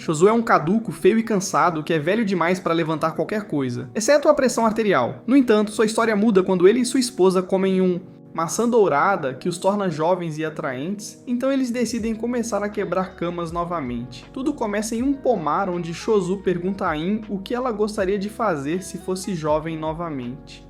Chosu é um caduco feio e cansado que é velho demais para levantar qualquer coisa, exceto a pressão arterial. No entanto, sua história muda quando ele e sua esposa comem um maçã dourada que os torna jovens e atraentes, então eles decidem começar a quebrar camas novamente. Tudo começa em um pomar onde Chosu pergunta a In o que ela gostaria de fazer se fosse jovem novamente.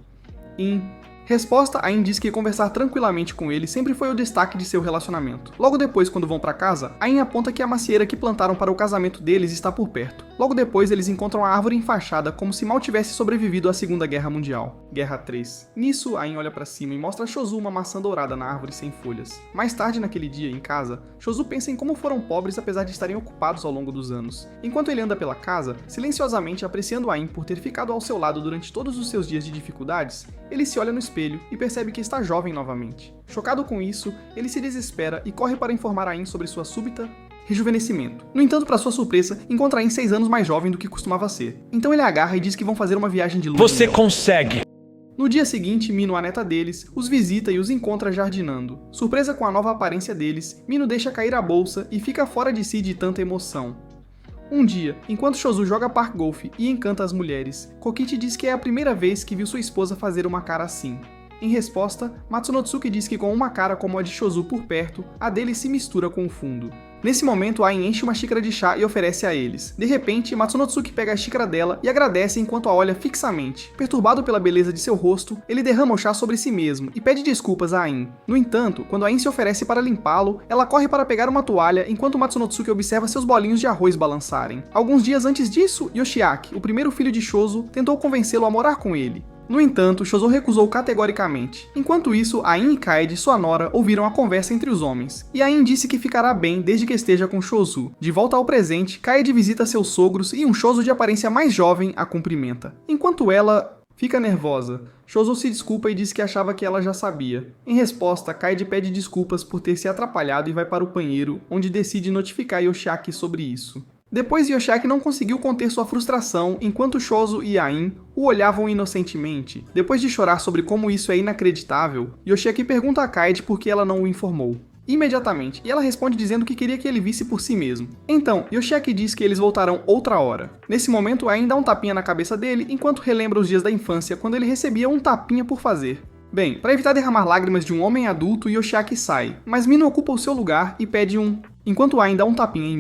In resposta, Ain diz que conversar tranquilamente com ele sempre foi o destaque de seu relacionamento. Logo depois, quando vão para casa, Ain aponta que a macieira que plantaram para o casamento deles está por perto. Logo depois, eles encontram a árvore enfaixada como se mal tivesse sobrevivido à Segunda Guerra Mundial. Guerra 3. Nisso, Ain olha para cima e mostra a Chosu uma maçã dourada na árvore sem folhas. Mais tarde naquele dia, em casa, Chosu pensa em como foram pobres apesar de estarem ocupados ao longo dos anos. Enquanto ele anda pela casa, silenciosamente apreciando Ain por ter ficado ao seu lado durante todos os seus dias de dificuldades, ele se olha no espelho e percebe que está jovem novamente. Chocado com isso, ele se desespera e corre para informar Ain sobre sua súbita rejuvenescimento. No entanto, para sua surpresa, encontra Ain 6 anos mais jovem do que costumava ser. Então ele a agarra e diz que vão fazer uma viagem de lua. Você consegue! No dia seguinte, Mino, a neta deles, os visita e os encontra jardinando. Surpresa com a nova aparência deles, Mino deixa cair a bolsa e fica fora de si de tanta emoção. Um dia, enquanto Chosu joga park golf e encanta as mulheres, Kokichi diz que é a primeira vez que viu sua esposa fazer uma cara assim. Em resposta, Matsunotsuki diz que com uma cara como a de Chosu por perto, a dele se mistura com o fundo. Nesse momento, Ain enche uma xícara de chá e oferece a eles. De repente, Matsunotsuki pega a xícara dela e agradece enquanto a olha fixamente. Perturbado pela beleza de seu rosto, ele derrama o chá sobre si mesmo e pede desculpas a Ain. No entanto, quando Ain se oferece para limpá-lo, ela corre para pegar uma toalha enquanto Matsunotsuki observa seus bolinhos de arroz balançarem. Alguns dias antes disso, Yoshiaki, o primeiro filho de Chosu, tentou convencê-lo a morar com ele. No entanto, Chosu recusou categoricamente. Enquanto isso, Ain e Kaede, sua nora, ouviram a conversa entre os homens. E Ain disse que ficará bem desde que esteja com Chosu. De volta ao presente, Kaede visita seus sogros e um Chosu de aparência mais jovem a cumprimenta. Enquanto ela fica nervosa, Chosu se desculpa e diz que achava que ela já sabia. Em resposta, Kaede pede desculpas por ter se atrapalhado e vai para o banheiro, onde decide notificar Yoshiaki sobre isso. Depois, Yoshiaki não conseguiu conter sua frustração enquanto Chosu e Ain o olhavam inocentemente. Depois de chorar sobre como isso é inacreditável, Yoshiaki pergunta a Kaede por que ela não o informou. Imediatamente, e ela responde dizendo que queria que ele visse por si mesmo. Então, Yoshiaki diz que eles voltarão outra hora. Nesse momento, Ain dá um tapinha na cabeça dele enquanto relembra os dias da infância quando ele recebia um tapinha por fazer. Bem, para evitar derramar lágrimas de um homem adulto, Yoshiaki sai, mas Mino ocupa o seu lugar e pede um... Enquanto Ain dá um tapinha em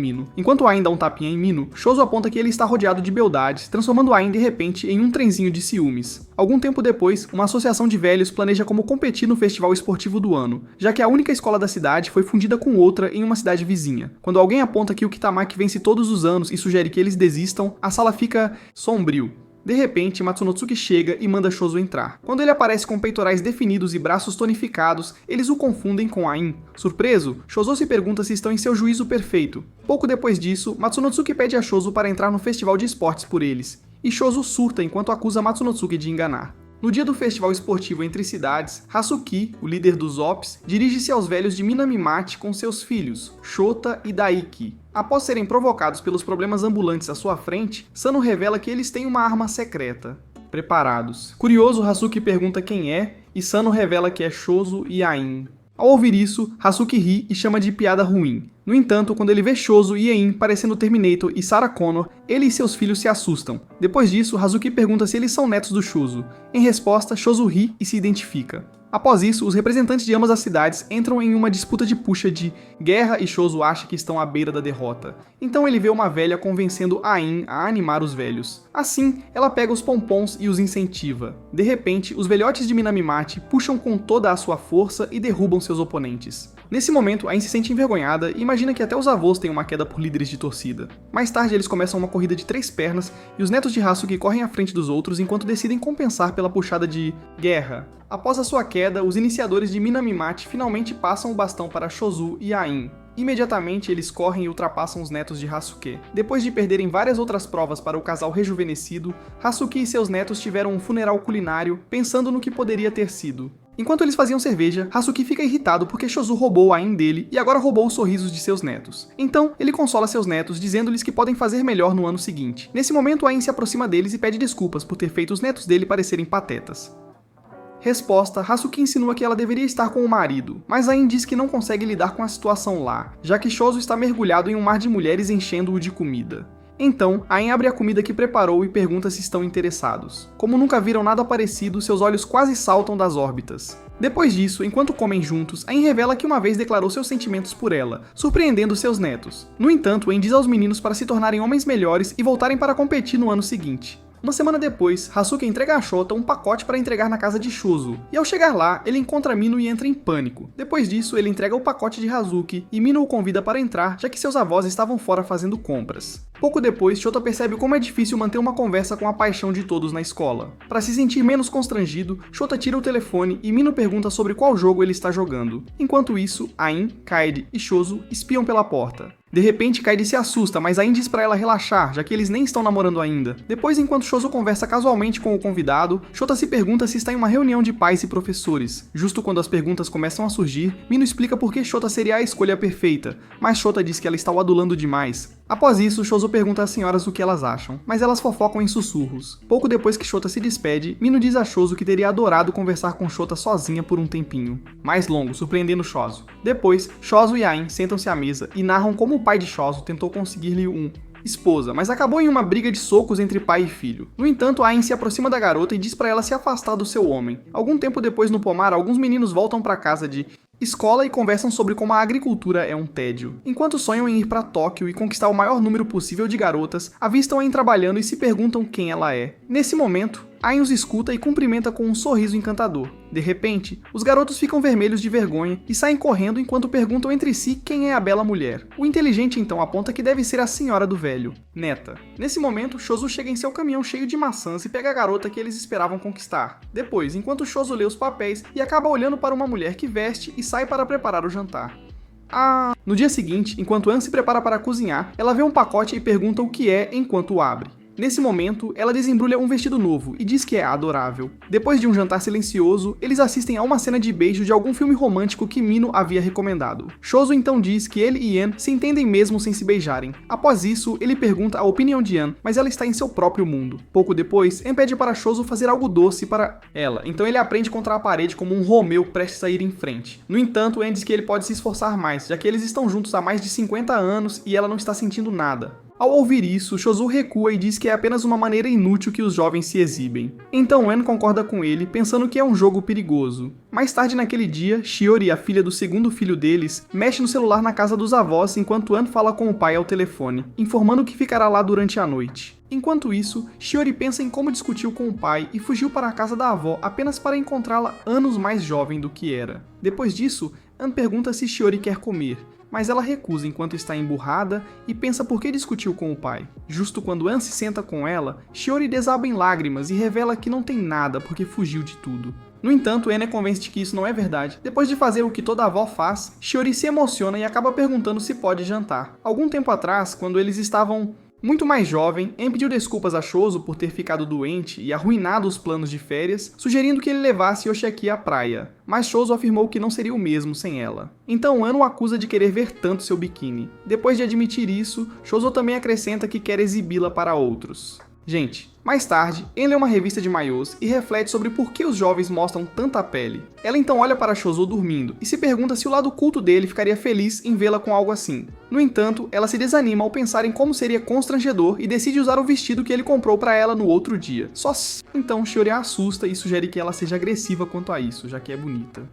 Mino, Chosu aponta que ele está rodeado de beldades, transformando Ain de repente em um trenzinho de ciúmes. Algum tempo depois, uma associação de velhos planeja como competir no festival esportivo do ano, já que a única escola da cidade foi fundida com outra em uma cidade vizinha. Quando alguém aponta que o Kitamaki vence todos os anos e sugere que eles desistam, a sala fica sombrio. De repente, Matsunotsuki chega e manda Chosu entrar. Quando ele aparece com peitorais definidos e braços tonificados, eles o confundem com Ain. Surpreso, Chosu se pergunta se estão em seu juízo perfeito. Pouco depois disso, Matsunotsuki pede a Chosu para entrar no festival de esportes por eles, e Chosu surta enquanto acusa Matsunotsuki de enganar. No dia do festival esportivo entre cidades, Hasuki, o líder dos Ops, dirige-se aos velhos de Minamimachi com seus filhos, Shota e Daiki. Após serem provocados pelos problemas ambulantes à sua frente, Sano revela que eles têm uma arma secreta. Preparados. Curioso, Hasuki pergunta quem é, e Sano revela que é Chosu e Ain. Ao ouvir isso, Hasuki ri e chama de piada ruim. No entanto, quando ele vê Chosu e Ain parecendo Terminator e Sarah Connor, ele e seus filhos se assustam. Depois disso, Hasuki pergunta se eles são netos do Chosu. Em resposta, Chosu ri e se identifica. Após isso, os representantes de ambas as cidades entram em uma disputa de puxa de guerra e Chosu acha que estão à beira da derrota. Então ele vê uma velha convencendo Ain a animar os velhos. Assim, ela pega os pompons e os incentiva. De repente, os velhotes de Minamimachi puxam com toda a sua força e derrubam seus oponentes. Nesse momento, Ain se sente envergonhada e imagina que até os avós têm uma queda por líderes de torcida. Mais tarde, eles começam uma corrida de 3 pernas e os netos de Hasuki correm à frente dos outros enquanto decidem compensar pela puxada de guerra. Após a sua queda, os iniciadores de Minamimachi finalmente passam o bastão para Chosu e Ain. Imediatamente, eles correm e ultrapassam os netos de Hasuke. Depois de perderem várias outras provas para o casal rejuvenescido, Hasuki e seus netos tiveram um funeral culinário, pensando no que poderia ter sido. Enquanto eles faziam cerveja, Hasuki fica irritado porque Chosu roubou a Ain dele e agora roubou os sorrisos de seus netos. Então, ele consola seus netos, dizendo-lhes que podem fazer melhor no ano seguinte. Nesse momento, Ain se aproxima deles e pede desculpas por ter feito os netos dele parecerem patetas. Resposta, Hasuki insinua que ela deveria estar com o marido, mas Ain diz que não consegue lidar com a situação lá, já que Shozo está mergulhado em um mar de mulheres enchendo-o de comida. Então, Ain abre a comida que preparou e pergunta se estão interessados. Como nunca viram nada parecido, seus olhos quase saltam das órbitas. Depois disso, enquanto comem juntos, Ain revela que uma vez declarou seus sentimentos por ela, surpreendendo seus netos. No entanto, Ain diz aos meninos para se tornarem homens melhores e voltarem para competir no ano seguinte. Uma semana depois, Hasuki entrega a Shota um pacote para entregar na casa de Shozo, e ao chegar lá, ele encontra Mino e entra em pânico. Depois disso, ele entrega o pacote de Hazuki e Mino o convida para entrar, já que seus avós estavam fora fazendo compras. Pouco depois, Shota percebe como é difícil manter uma conversa com a paixão de todos na escola. Para se sentir menos constrangido, Shota tira o telefone e Mino pergunta sobre qual jogo ele está jogando. Enquanto isso, Ain, Kaede e Shozo espiam pela porta. De repente, Kaede se assusta, mas Ain diz pra ela relaxar, já que eles nem estão namorando ainda. Depois, enquanto Shozo conversa casualmente com o convidado, Shota se pergunta se está em uma reunião de pais e professores. Justo quando as perguntas começam a surgir, Mino explica por que Shota seria a escolha perfeita, mas Shota diz que ela está o adulando demais. Após isso, Shozo pergunta às senhoras o que elas acham, mas elas fofocam em sussurros. Pouco depois que Shota se despede, Mino diz a Shozo que teria adorado conversar com Shota sozinha por um tempinho. Mais longo, surpreendendo Shozo. Depois, Shozo e Ain sentam-se à mesa e narram como o pai de Shozo tentou conseguir-lhe esposa, mas acabou em uma briga de socos entre pai e filho. No entanto, Ain se aproxima da garota e diz para ela se afastar do seu homem. Algum tempo depois, no pomar, alguns meninos voltam para casa de escola e conversam sobre como a agricultura é um tédio. Enquanto sonham em ir para Tóquio e conquistar o maior número possível de garotas, avistam Ain trabalhando e se perguntam quem ela é. Nesse momento, Ain os escuta e cumprimenta com um sorriso encantador. De repente, os garotos ficam vermelhos de vergonha e saem correndo enquanto perguntam entre si quem é a bela mulher. O inteligente então aponta que deve ser a senhora do velho, Neta. Nesse momento, Shozo chega em seu caminhão cheio de maçãs e pega a garota que eles esperavam conquistar. Depois, enquanto Shozo lê os papéis e acaba olhando para uma mulher que veste e sai para preparar o jantar. No dia seguinte, enquanto Ann se prepara para cozinhar, ela vê um pacote e pergunta o que é enquanto o abre. Nesse momento, ela desembrulha um vestido novo e diz que é adorável. Depois de um jantar silencioso, eles assistem a uma cena de beijo de algum filme romântico que Mino havia recomendado. Shozo então diz que ele e Ann se entendem mesmo sem se beijarem. Após isso, ele pergunta a opinião de Ann, mas ela está em seu próprio mundo. Pouco depois, Ann pede para Shozo fazer algo doce para ela, então ele aprende contra a parede como um Romeu prestes a ir em frente. No entanto, Ann diz que ele pode se esforçar mais, já que eles estão juntos há mais de 50 anos e ela não está sentindo nada. Ao ouvir isso, Shozo recua e diz que é apenas uma maneira inútil que os jovens se exibem. Então Ann concorda com ele, pensando que é um jogo perigoso. Mais tarde naquele dia, Shiori, a filha do segundo filho deles, mexe no celular na casa dos avós enquanto Ann fala com o pai ao telefone, informando que ficará lá durante a noite. Enquanto isso, Shiori pensa em como discutiu com o pai e fugiu para a casa da avó apenas para encontrá-la anos mais jovem do que era. Depois disso, Ann pergunta se Shiori quer comer, mas ela recusa enquanto está emburrada e pensa por que discutiu com o pai. Justo quando Ann se senta com ela, Shiori desaba em lágrimas e revela que não tem nada porque fugiu de tudo. No entanto, Ann é convence de que isso não é verdade. Depois de fazer o que toda avó faz, Shiori se emociona e acaba perguntando se pode jantar. Algum tempo atrás, quando eles estavam muito mais jovem, Ann pediu desculpas a Shozo por ter ficado doente e arruinado os planos de férias, sugerindo que ele levasse Yoshiaki à praia, mas Shozo afirmou que não seria o mesmo sem ela. Então Ann o acusa de querer ver tanto seu biquíni. Depois de admitir isso, Shozo também acrescenta que quer exibi-la para outros. Gente, mais tarde, Ann lê uma revista de maiôs e reflete sobre por que os jovens mostram tanta pele. Ela então olha para Shozo dormindo e se pergunta se o lado culto dele ficaria feliz em vê-la com algo assim. No entanto, ela se desanima ao pensar em como seria constrangedor e decide usar o vestido que ele comprou para ela no outro dia. Então Shiori a assusta e sugere que ela seja agressiva quanto a isso, já que é bonita.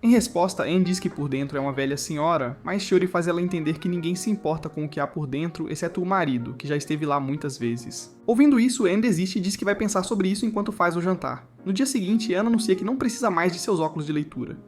Em resposta, Ann diz que por dentro é uma velha senhora, mas Shiori faz ela entender que ninguém se importa com o que há por dentro, exceto o marido, que já esteve lá muitas vezes. Ouvindo isso, Ann desiste e diz que vai pensar sobre isso enquanto faz o jantar. No dia seguinte, Ann anuncia que não precisa mais de seus óculos de leitura.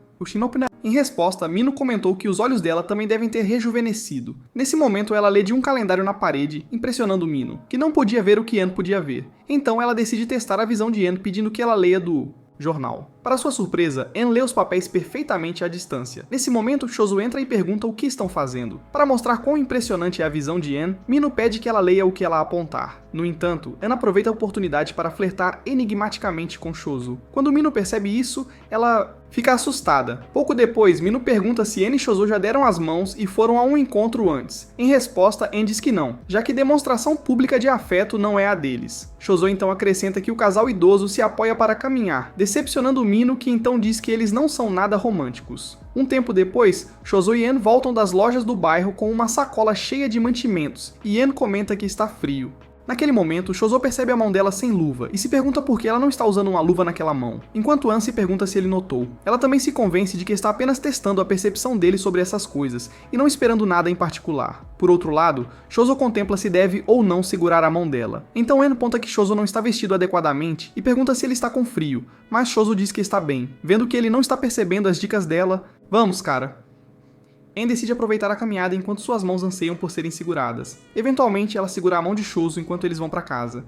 Em resposta, Mino comentou que os olhos dela também devem ter rejuvenescido. Nesse momento, ela lê de um calendário na parede, impressionando Mino, que não podia ver o que Ann podia ver. Então ela decide testar a visão de Ann pedindo que ela leia do jornal. Para sua surpresa, Ann lê os papéis perfeitamente à distância. Nesse momento, Shozo entra e pergunta o que estão fazendo. Para mostrar quão impressionante é a visão de Ann, Mino pede que ela leia o que ela apontar. No entanto, Ann aproveita a oportunidade para flertar enigmaticamente com Shozo. Quando Mino percebe isso, ela fica assustada. Pouco depois, Mino pergunta se Ann e Shozo já deram as mãos e foram a um encontro antes. Em resposta, Ann diz que não, já que demonstração pública de afeto não é a deles. Shozo então acrescenta que o casal idoso se apoia para caminhar, decepcionando Mino Mino, que então diz que eles não são nada românticos. Um tempo depois, Chozo e Ann voltam das lojas do bairro com uma sacola cheia de mantimentos, e Ann comenta que está frio. Naquele momento, Chozo percebe a mão dela sem luva e se pergunta por que ela não está usando uma luva naquela mão, enquanto Ann se pergunta se ele notou. Ela também se convence de que está apenas testando a percepção dele sobre essas coisas, e não esperando nada em particular. Por outro lado, Chozo contempla se deve ou não segurar a mão dela. Então Ann aponta que Chozo não está vestido adequadamente e pergunta se ele está com frio, mas Chozo diz que está bem. Vendo que ele não está percebendo as dicas dela, "Vamos, cara." Ann decide aproveitar a caminhada enquanto suas mãos anseiam por serem seguradas. Eventualmente, ela segura a mão de Chozo enquanto eles vão para casa.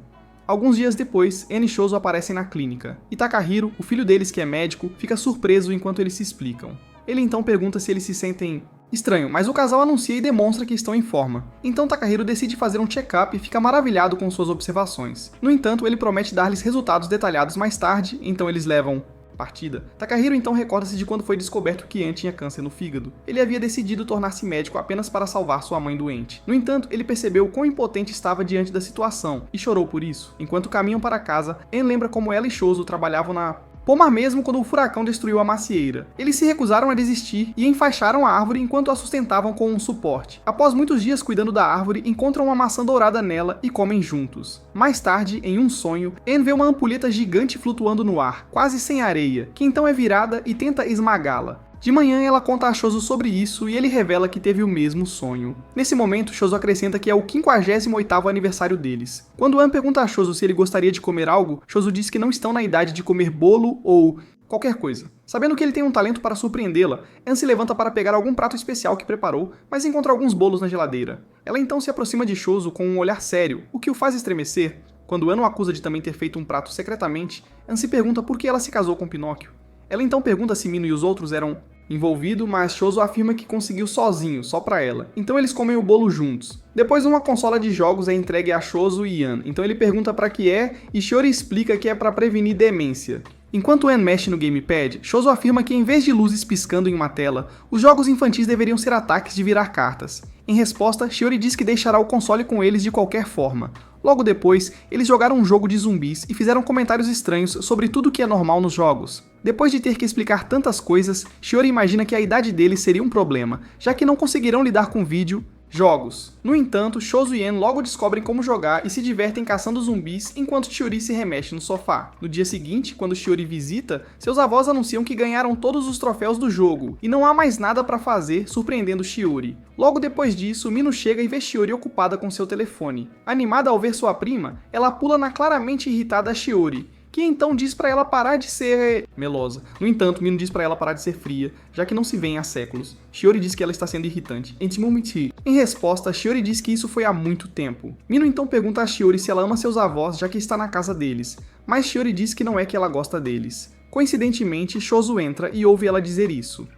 Alguns dias depois, Ann e Chozo aparecem na clínica, e Takahiro, o filho deles que é médico, fica surpreso enquanto eles se explicam. Ele então pergunta se eles se sentem estranho, mas o casal anuncia e demonstra que estão em forma. Então Takahiro decide fazer um check-up e fica maravilhado com suas observações. No entanto, ele promete dar-lhes resultados detalhados mais tarde, então eles levam partida. Takahiro então recorda-se de quando foi descoberto que Ann tinha câncer no fígado. Ele havia decidido tornar-se médico apenas para salvar sua mãe doente. No entanto, ele percebeu quão impotente estava diante da situação e chorou por isso. Enquanto caminham para casa, Ann lembra como ela e Chozo trabalhavam na pomar mesmo quando o furacão destruiu a macieira. Eles se recusaram a desistir e enfaixaram a árvore enquanto a sustentavam com um suporte. Após muitos dias cuidando da árvore, encontram uma maçã dourada nela e comem juntos. Mais tarde, em um sonho, Ann vê uma ampulheta gigante flutuando no ar, quase sem areia, que então é virada e tenta esmagá-la. De manhã, ela conta a Chozo sobre isso e ele revela que teve o mesmo sonho. Nesse momento, Chozo acrescenta que é o 58º aniversário deles. Quando Ann pergunta a Chozo se ele gostaria de comer algo, Chozo diz que não estão na idade de comer bolo ou qualquer coisa. Sabendo que ele tem um talento para surpreendê-la, Ann se levanta para pegar algum prato especial que preparou, mas encontra alguns bolos na geladeira. Ela então se aproxima de Chozo com um olhar sério, o que o faz estremecer. Quando Ann o acusa de também ter feito um prato secretamente, Ann se pergunta por que ela se casou com Pinóquio. Ela então pergunta se Mino e os outros eram envolvidos, mas Chozo afirma que conseguiu sozinho, só pra ela. Então eles comem o bolo juntos. Depois uma consola de jogos é entregue a Chozo e Ann, então ele pergunta pra que é e Shiori explica que é pra prevenir demência. Enquanto Ann mexe no gamepad, Chozo afirma que em vez de luzes piscando em uma tela, os jogos infantis deveriam ser ataques de virar cartas. Em resposta, Shiori diz que deixará o console com eles de qualquer forma. Logo depois, eles jogaram um jogo de zumbis e fizeram comentários estranhos sobre tudo que é normal nos jogos. Depois de ter que explicar tantas coisas, Shiori imagina que a idade deles seria um problema, já que não conseguirão lidar com vídeo, jogos. No entanto, Chozo e Ann logo descobrem como jogar e se divertem caçando zumbis enquanto Shiori se remexe no sofá. No dia seguinte, quando Shiori visita, seus avós anunciam que ganharam todos os troféus do jogo e não há mais nada para fazer, surpreendendo Shiori. Logo depois disso, Mino chega e vê Shiori ocupada com seu telefone. Animada ao ver sua prima, ela pula na claramente irritada Shiori, que então diz pra ela parar de ser melosa. No entanto, Mino diz pra ela parar de ser fria, já que não se vêem há séculos. Shiori diz que ela está sendo irritante. Em resposta, Shiori diz que isso foi há muito tempo. Mino então pergunta a Shiori se ela ama seus avós, já que está na casa deles, mas Shiori diz que não é que ela gosta deles. Coincidentemente, Chozo entra e ouve ela dizer isso.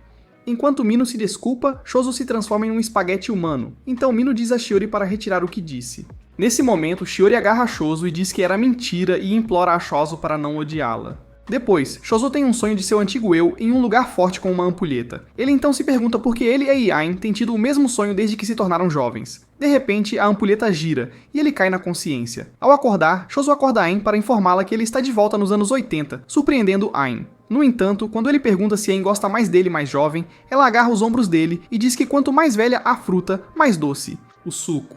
Enquanto Mino se desculpa, Chozo se transforma em um espaguete humano, então Mino diz a Shiori para retirar o que disse. Nesse momento, Shiori agarra Chozo e diz que era mentira e implora a Chozo para não odiá-la. Depois, Chozo tem um sonho de seu antigo eu em um lugar forte com uma ampulheta. Ele então se pergunta por que ele e Yain têm tido o mesmo sonho desde que se tornaram jovens. De repente, a ampulheta gira e ele cai na consciência. Ao acordar, Chozo acorda Ain para informá-la que ele está de volta nos anos 80, surpreendendo Ain. No entanto, quando ele pergunta se Ain gosta mais dele mais jovem, ela agarra os ombros dele e diz que quanto mais velha a fruta, mais doce o suco.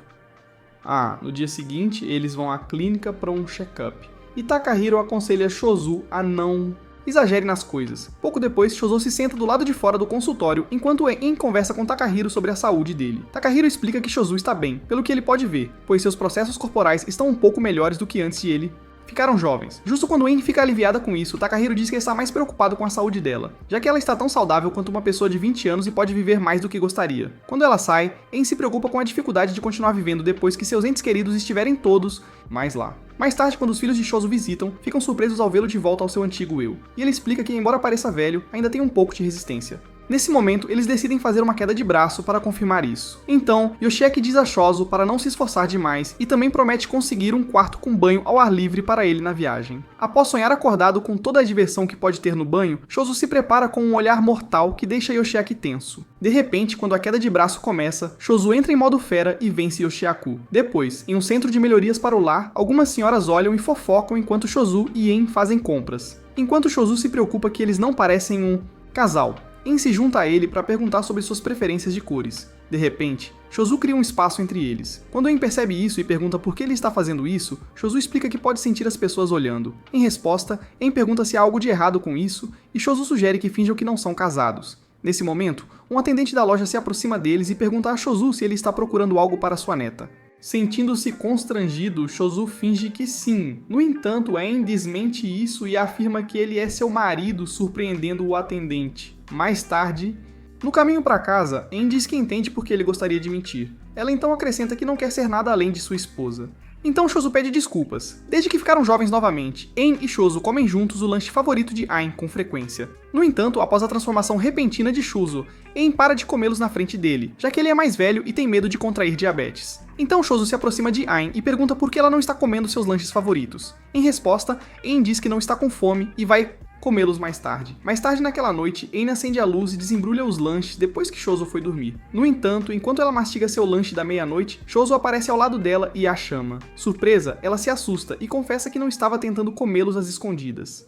No dia seguinte, eles vão à clínica para um check-up. E Takahiro aconselha Chozo a não exagere nas coisas. Pouco depois, Chozo se senta do lado de fora do consultório enquanto En conversa com Takahiro sobre a saúde dele. Takahiro explica que Chozo está bem, pelo que ele pode ver, pois seus processos corporais estão um pouco melhores do que antes de ele ficaram jovens. Justo quando En fica aliviada com isso, Takahiro diz que está mais preocupado com a saúde dela, já que ela está tão saudável quanto uma pessoa de 20 anos e pode viver mais do que gostaria. Quando ela sai, En se preocupa com a dificuldade de continuar vivendo depois que seus entes queridos estiverem todos mais lá. Mais tarde, quando os filhos de Chozo visitam, ficam surpresos ao vê-lo de volta ao seu antigo eu, e ele explica que, embora pareça velho, ainda tem um pouco de resistência. Nesse momento, eles decidem fazer uma queda de braço para confirmar isso. Então, Yoshiaki diz a Chozo para não se esforçar demais e também promete conseguir um quarto com banho ao ar livre para ele na viagem. Após sonhar acordado com toda a diversão que pode ter no banho, Chozo se prepara com um olhar mortal que deixa Yoshiaki tenso. De repente, quando a queda de braço começa, Chozo entra em modo fera e vence Yoshiaku. Depois, em um centro de melhorias para o lar, algumas senhoras olham e fofocam enquanto Chozo e En fazem compras. Enquanto Shozu se preocupa que eles não parecem um casal, En se junta a ele para perguntar sobre suas preferências de cores. De repente, Shozu cria um espaço entre eles. Quando En percebe isso e pergunta por que ele está fazendo isso, Shozu explica que pode sentir as pessoas olhando. Em resposta, En pergunta se há algo de errado com isso e Shozu sugere que finjam que não são casados. Nesse momento, um atendente da loja se aproxima deles e pergunta a Shozu se ele está procurando algo para sua neta. Sentindo-se constrangido, Shozu finge que sim. No entanto, En desmente isso e afirma que ele é seu marido, surpreendendo o atendente. Mais tarde, no caminho para casa, En diz que entende porque ele gostaria de mentir. Ela então acrescenta que não quer ser nada além de sua esposa. Então Shozu pede desculpas. Desde que ficaram jovens novamente, En e Shozu comem juntos o lanche favorito de Ain com frequência. No entanto, após a transformação repentina de Shozu, En para de comê-los na frente dele, já que ele é mais velho e tem medo de contrair diabetes. Então Shozu se aproxima de Ain e pergunta por que ela não está comendo seus lanches favoritos. Em resposta, En diz que não está com fome e vai comê-los mais tarde. Mais tarde naquela noite, En acende a luz e desembrulha os lanches depois que Shozu foi dormir. No entanto, enquanto ela mastiga seu lanche da meia-noite, Shozu aparece ao lado dela e a chama. Surpresa, ela se assusta e confessa que não estava tentando comê-los às escondidas.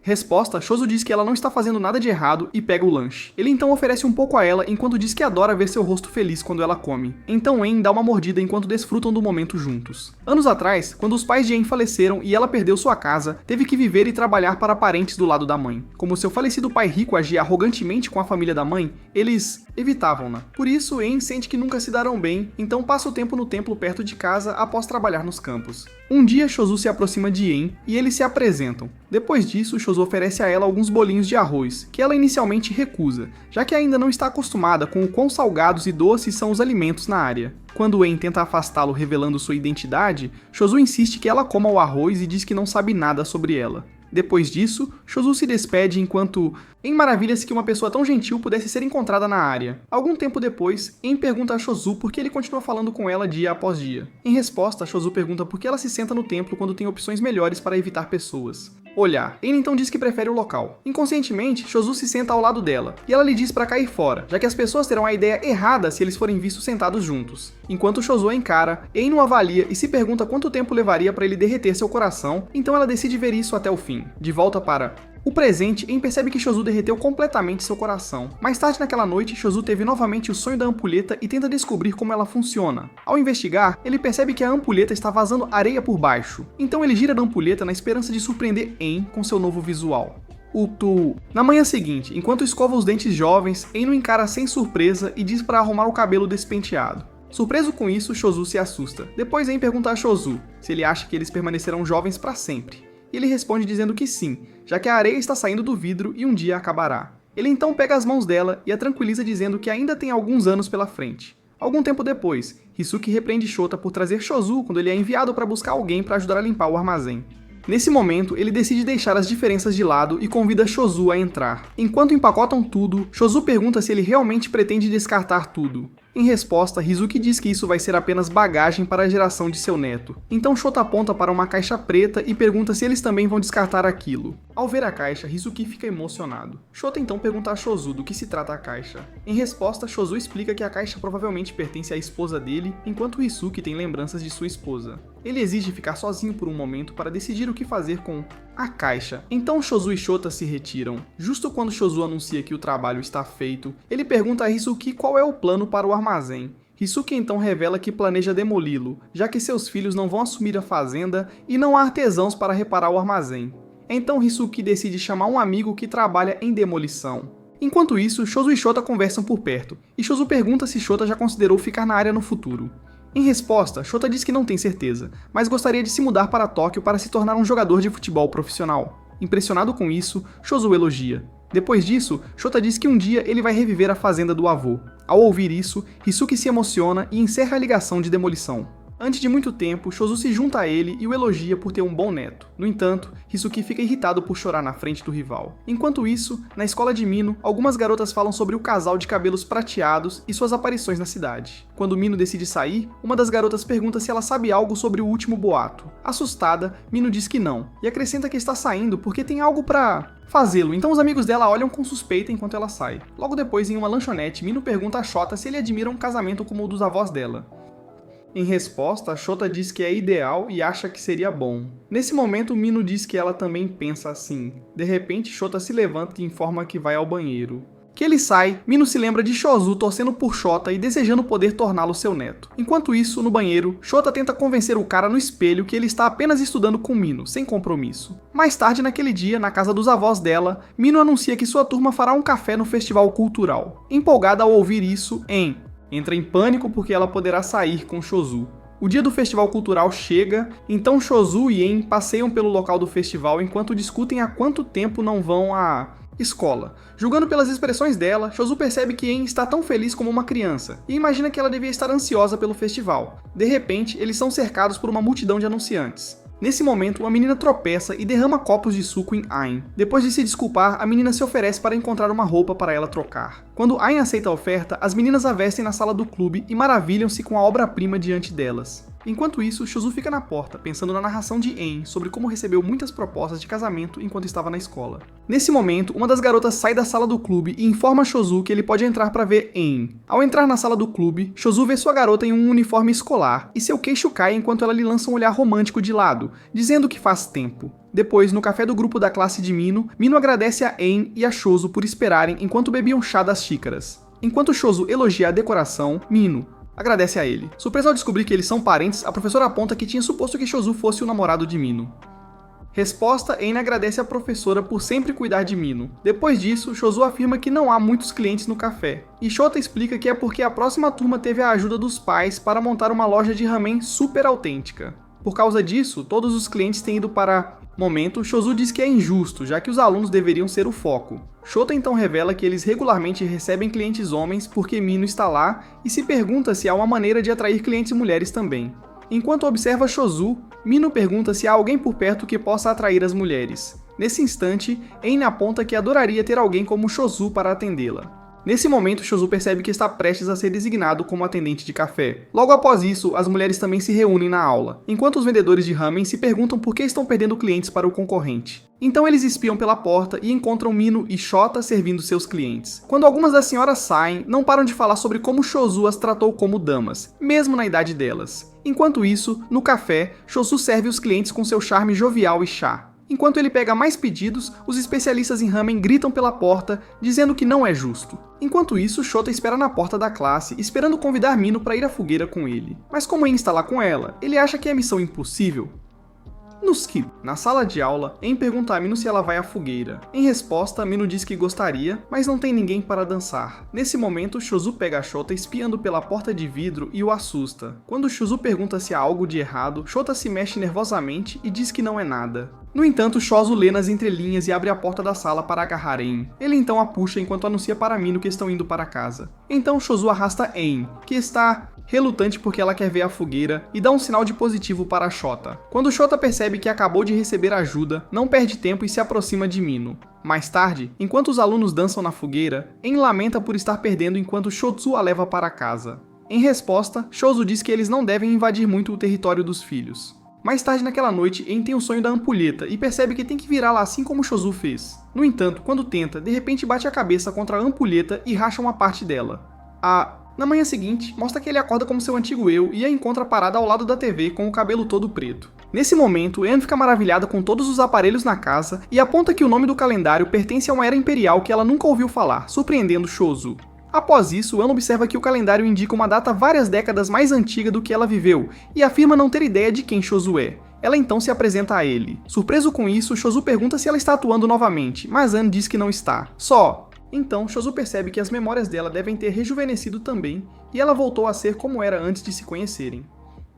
Resposta, Shozu diz que ela não está fazendo nada de errado e pega o lanche. Ele então oferece um pouco a ela enquanto diz que adora ver seu rosto feliz quando ela come. Então En dá uma mordida enquanto desfrutam do momento juntos. Anos atrás, quando os pais de En faleceram e ela perdeu sua casa, teve que viver e trabalhar para parentes do lado da mãe. Como seu falecido pai rico agia arrogantemente com a família da mãe, eles evitavam-na. Por isso, En sente que nunca se darão bem, então passa o tempo no templo perto de casa após trabalhar nos campos. Um dia, Shozu se aproxima de En e eles se apresentam. Depois disso, Shozu oferece a ela alguns bolinhos de arroz, que ela inicialmente recusa, já que ainda não está acostumada com o quão salgados e doces são os alimentos na área. Quando En tenta afastá-lo revelando sua identidade, Shozu insiste que ela coma o arroz e diz que não sabe nada sobre ela. Depois disso, Shozu se despede enquanto En maravilha-se que uma pessoa tão gentil pudesse ser encontrada na área. Algum tempo depois, En pergunta a Shozu por que ele continua falando com ela dia após dia. Em resposta, Shozu pergunta por que ela se senta no templo quando tem opções melhores para evitar pessoas. Olhar. En então diz que prefere o local. Inconscientemente, Shozu se senta ao lado dela, e ela lhe diz para cair fora, já que as pessoas terão a ideia errada se eles forem vistos sentados juntos. Enquanto Shozu a encara, En o avalia e se pergunta quanto tempo levaria para ele derreter seu coração, então ela decide ver isso até o fim. De volta para o presente, En percebe que Shozu derreteu completamente seu coração. Mais tarde naquela noite, Shozu teve novamente o sonho da ampulheta e tenta descobrir como ela funciona. Ao investigar, ele percebe que a ampulheta está vazando areia por baixo. Então ele gira da ampulheta na esperança de surpreender En com seu novo visual. Na manhã seguinte, enquanto escova os dentes jovens, En o encara sem surpresa e diz para arrumar o cabelo despenteado. Surpreso com isso, Shozu se assusta. Depois En pergunta a Shozu se ele acha que eles permanecerão jovens para sempre. E ele responde dizendo que sim, já que a areia está saindo do vidro e um dia acabará. Ele então pega as mãos dela e a tranquiliza dizendo que ainda tem alguns anos pela frente. Algum tempo depois, Hisuki repreende Shota por trazer Shozu quando ele é enviado para buscar alguém para ajudar a limpar o armazém. Nesse momento, ele decide deixar as diferenças de lado e convida Shozu a entrar. Enquanto empacotam tudo, Shozu pergunta se ele realmente pretende descartar tudo. Em resposta, Hizuki diz que isso vai ser apenas bagagem para a geração de seu neto. Então Shota aponta para uma caixa preta e pergunta se eles também vão descartar aquilo. Ao ver a caixa, Hizuki fica emocionado. Shota então pergunta a Shozu do que se trata a caixa. Em resposta, Shozu explica que a caixa provavelmente pertence à esposa dele, enquanto Hisuki tem lembranças de sua esposa. Ele exige ficar sozinho por um momento para decidir o que fazer com a caixa. Então Shozu e Shota se retiram. Justo quando Shozu anuncia que o trabalho está feito, ele pergunta a Hisuki qual é o plano para o armazém. Hisuki então revela que planeja demoli-lo, já que seus filhos não vão assumir a fazenda e não há artesãos para reparar o armazém. Então Hisuki decide chamar um amigo que trabalha em demolição. Enquanto isso, Shozu e Shota conversam por perto, e Shozu pergunta se Shota já considerou ficar na área no futuro. Em resposta, Shota diz que não tem certeza, mas gostaria de se mudar para Tóquio para se tornar um jogador de futebol profissional. Impressionado com isso, Shozu elogia. Depois disso, Shota diz que um dia ele vai reviver a fazenda do avô. Ao ouvir isso, Hisuki se emociona e encerra a ligação de demolição. Antes de muito tempo, Shozu se junta a ele e o elogia por ter um bom neto. No entanto, Hisuki fica irritado por chorar na frente do rival. Enquanto isso, na escola de Mino, algumas garotas falam sobre o casal de cabelos prateados e suas aparições na cidade. Quando Mino decide sair, uma das garotas pergunta se ela sabe algo sobre o último boato. Assustada, Mino diz que não, e acrescenta que está saindo porque tem algo pra fazê-lo, então os amigos dela olham com suspeita enquanto ela sai. Logo depois, em uma lanchonete, Mino pergunta a Shota se ele admira um casamento como o dos avós dela. Em resposta, Shota diz que é ideal e acha que seria bom. Nesse momento, Mino diz que ela também pensa assim. De repente, Shota se levanta e informa que vai ao banheiro. Que ele sai, Mino se lembra de Chozu torcendo por Shota e desejando poder torná-lo seu neto. Enquanto isso, no banheiro, Shota tenta convencer o cara no espelho que ele está apenas estudando com Mino, sem compromisso. Mais tarde naquele dia, na casa dos avós dela, Mino anuncia que sua turma fará um café no festival cultural. Empolgada ao ouvir isso, En entra em pânico porque ela poderá sair com Chozu. O dia do festival cultural chega, então Chozu e En passeiam pelo local do festival enquanto discutem há quanto tempo não vão à escola. Julgando pelas expressões dela, Chozu percebe que En está tão feliz como uma criança e imagina que ela devia estar ansiosa pelo festival. De repente, eles são cercados por uma multidão de anunciantes. Nesse momento, a menina tropeça e derrama copos de suco em Ain. Depois de se desculpar, a menina se oferece para encontrar uma roupa para ela trocar. Quando Ain aceita a oferta, as meninas a vestem na sala do clube e maravilham-se com a obra-prima diante delas. Enquanto isso, Chozu fica na porta, pensando na narração de En sobre como recebeu muitas propostas de casamento enquanto estava na escola. Nesse momento, uma das garotas sai da sala do clube e informa a Chozu que ele pode entrar para ver En. Ao entrar na sala do clube, Chozu vê sua garota em um uniforme escolar e seu queixo cai enquanto ela lhe lança um olhar romântico de lado, dizendo que faz tempo. Depois, no café do grupo da classe de Mino, Mino agradece a En e a Chozu por esperarem enquanto bebiam chá das xícaras. Enquanto Chozu elogia a decoração, Mino agradece a ele. Surpresa ao descobrir que eles são parentes, a professora aponta que tinha suposto que Chozu fosse o namorado de Mino. Resposta, En agradece à professora por sempre cuidar de Mino. Depois disso, Chozu afirma que não há muitos clientes no café, e Shota explica que é porque a próxima turma teve a ajuda dos pais para montar uma loja de ramen super autêntica. Por causa disso, todos os clientes têm ido para... Momento, Chozu diz que é injusto, já que os alunos deveriam ser o foco. Shota então revela que eles regularmente recebem clientes homens porque Mino está lá e se pergunta se há uma maneira de atrair clientes mulheres também. Enquanto observa Chozu, Mino pergunta se há alguém por perto que possa atrair as mulheres. Nesse instante, En aponta que adoraria ter alguém como Chozu para atendê-la. Nesse momento, Chozu percebe que está prestes a ser designado como atendente de café. Logo após isso, as mulheres também se reúnem na aula, enquanto os vendedores de ramen se perguntam por que estão perdendo clientes para o concorrente. Então eles espiam pela porta e encontram Mino e Shota servindo seus clientes. Quando algumas das senhoras saem, não param de falar sobre como Chozu as tratou como damas, mesmo na idade delas. Enquanto isso, no café, Chozu serve os clientes com seu charme jovial e chá. Enquanto ele pega mais pedidos, os especialistas em ramen gritam pela porta, dizendo que não é justo. Enquanto isso, Shota espera na porta da classe, esperando convidar Mino para ir à fogueira com ele. Mas como En está lá com ela, ele acha que é missão impossível. No skip, na sala de aula, En pergunta a Mino se ela vai à fogueira. Em resposta, Mino diz que gostaria, mas não tem ninguém para dançar. Nesse momento, Chozu pega a Shota espiando pela porta de vidro e o assusta. Quando Chozu pergunta se há algo de errado, Shota se mexe nervosamente e diz que não é nada. No entanto, Chozu lê nas entrelinhas e abre a porta da sala para agarrar En. Ele então a puxa enquanto anuncia para Mino que estão indo para casa. Então Chozu arrasta En, que está relutante porque ela quer ver a fogueira, e dá um sinal de positivo para Shota. Quando Shota percebe que acabou de receber ajuda, não perde tempo e se aproxima de Mino. Mais tarde, enquanto os alunos dançam na fogueira, En lamenta por estar perdendo enquanto Shotsu a leva para casa. Em resposta, Chozu diz que eles não devem invadir muito o território dos filhos. Mais tarde naquela noite, En tem o sonho da ampulheta e percebe que tem que virá-la assim como Chozu fez. No entanto, quando tenta, de repente bate a cabeça contra a ampulheta e racha uma parte dela. Na manhã seguinte, mostra que ele acorda como seu antigo eu e a encontra parada ao lado da TV com o cabelo todo preto. Nesse momento, En fica maravilhada com todos os aparelhos na casa e aponta que o nome do calendário pertence a uma era imperial que ela nunca ouviu falar, surpreendendo Chozu. Após isso, En observa que o calendário indica uma data várias décadas mais antiga do que ela viveu e afirma não ter ideia de quem Chozu é. Ela então se apresenta a ele. Surpreso com isso, Chozu pergunta se ela está atuando novamente, mas En diz que não está. Então, Chozu percebe que as memórias dela devem ter rejuvenescido também, e ela voltou a ser como era antes de se conhecerem.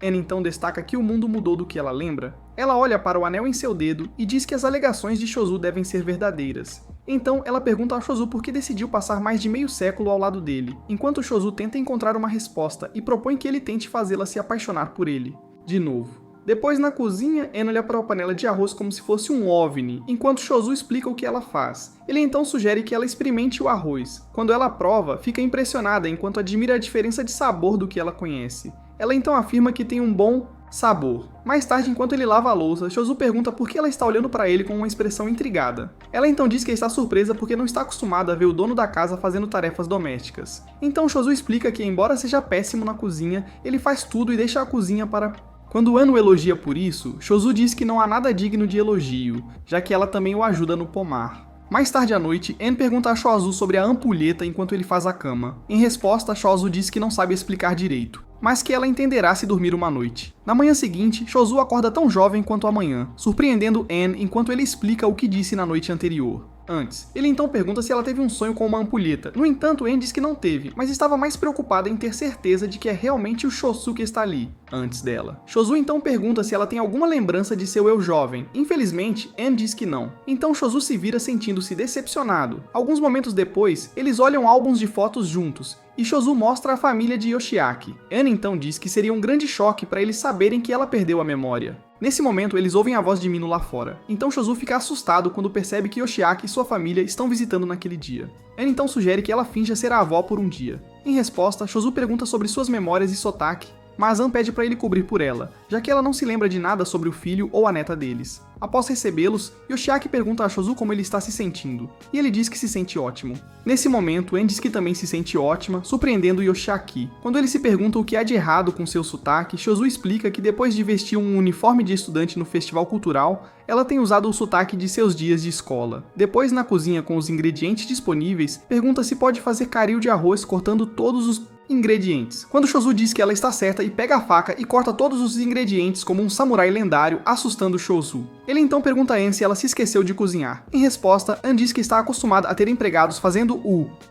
En então destaca que o mundo mudou do que ela lembra. Ela olha para o anel em seu dedo e diz que as alegações de Chozu devem ser verdadeiras. Então, ela pergunta a Chozu por que decidiu passar mais de meio século ao lado dele, enquanto Chozu tenta encontrar uma resposta e propõe que ele tente fazê-la se apaixonar por ele. De novo. Depois, na cozinha, En olha para a panela de arroz como se fosse um OVNI, enquanto Chozu explica o que ela faz. Ele então sugere que ela experimente o arroz. Quando ela prova, fica impressionada enquanto admira a diferença de sabor do que ela conhece. Ela então afirma que tem um bom Sabor. Mais tarde, enquanto ele lava a louça, Chosu pergunta por que ela está olhando para ele com uma expressão intrigada. Ela então diz que está surpresa porque não está acostumada a ver o dono da casa fazendo tarefas domésticas. Então Chosu explica que, embora seja péssimo na cozinha, ele faz tudo e deixa a cozinha para... Quando Ann o elogia por isso, Chosu diz que não há nada digno de elogio, já que ela também o ajuda no pomar. Mais tarde à noite, Ann pergunta a Chosu sobre a ampulheta enquanto ele faz a cama. Em resposta, Chosu diz que não sabe explicar direito, mas que ela entenderá se dormir uma noite. Na manhã seguinte, Chosu acorda tão jovem quanto amanhã, surpreendendo Ann enquanto ele explica o que disse na noite anterior. Antes, ele então pergunta se ela teve um sonho com uma ampulheta. No entanto, Ann diz que não teve, mas estava mais preocupada em ter certeza de que é realmente o Chosu que está ali, antes dela. Chosu então pergunta se ela tem alguma lembrança de seu eu jovem. Infelizmente, Ann diz que não. Então Chosu se vira sentindo-se decepcionado. Alguns momentos depois, eles olham álbuns de fotos juntos, e Chosu mostra a família de Yoshiaki. Ann então diz que seria um grande choque para eles saberem que ela perdeu a memória. Nesse momento, eles ouvem a voz de Mino lá fora. Então Chosu fica assustado quando percebe que Yoshiaki e sua família estão visitando naquele dia. Ann então sugere que ela finja ser a avó por um dia. Em resposta, Chosu pergunta sobre suas memórias e sotaque, mas Ann pede para ele cobrir por ela, já que ela não se lembra de nada sobre o filho ou a neta deles. Após recebê-los, Yoshiaki pergunta a Chosu como ele está se sentindo, e ele diz que se sente ótimo. Nesse momento, Ann diz que também se sente ótima, surpreendendo Yoshiaki. Quando ele se pergunta o que há de errado com seu sotaque, Chosu explica que depois de vestir um uniforme de estudante no festival cultural, ela tem usado o sotaque de seus dias de escola. Depois, na cozinha com os ingredientes disponíveis, pergunta se pode fazer caril de arroz cortando todos os ingredientes. Quando Chosu diz que ela está certa e pega a faca e corta todos os ingredientes como um samurai lendário, assustando Chosu. Ele então pergunta a Ann se ela se esqueceu de cozinhar. Em resposta, Ann diz que está acostumada a ter empregados fazendo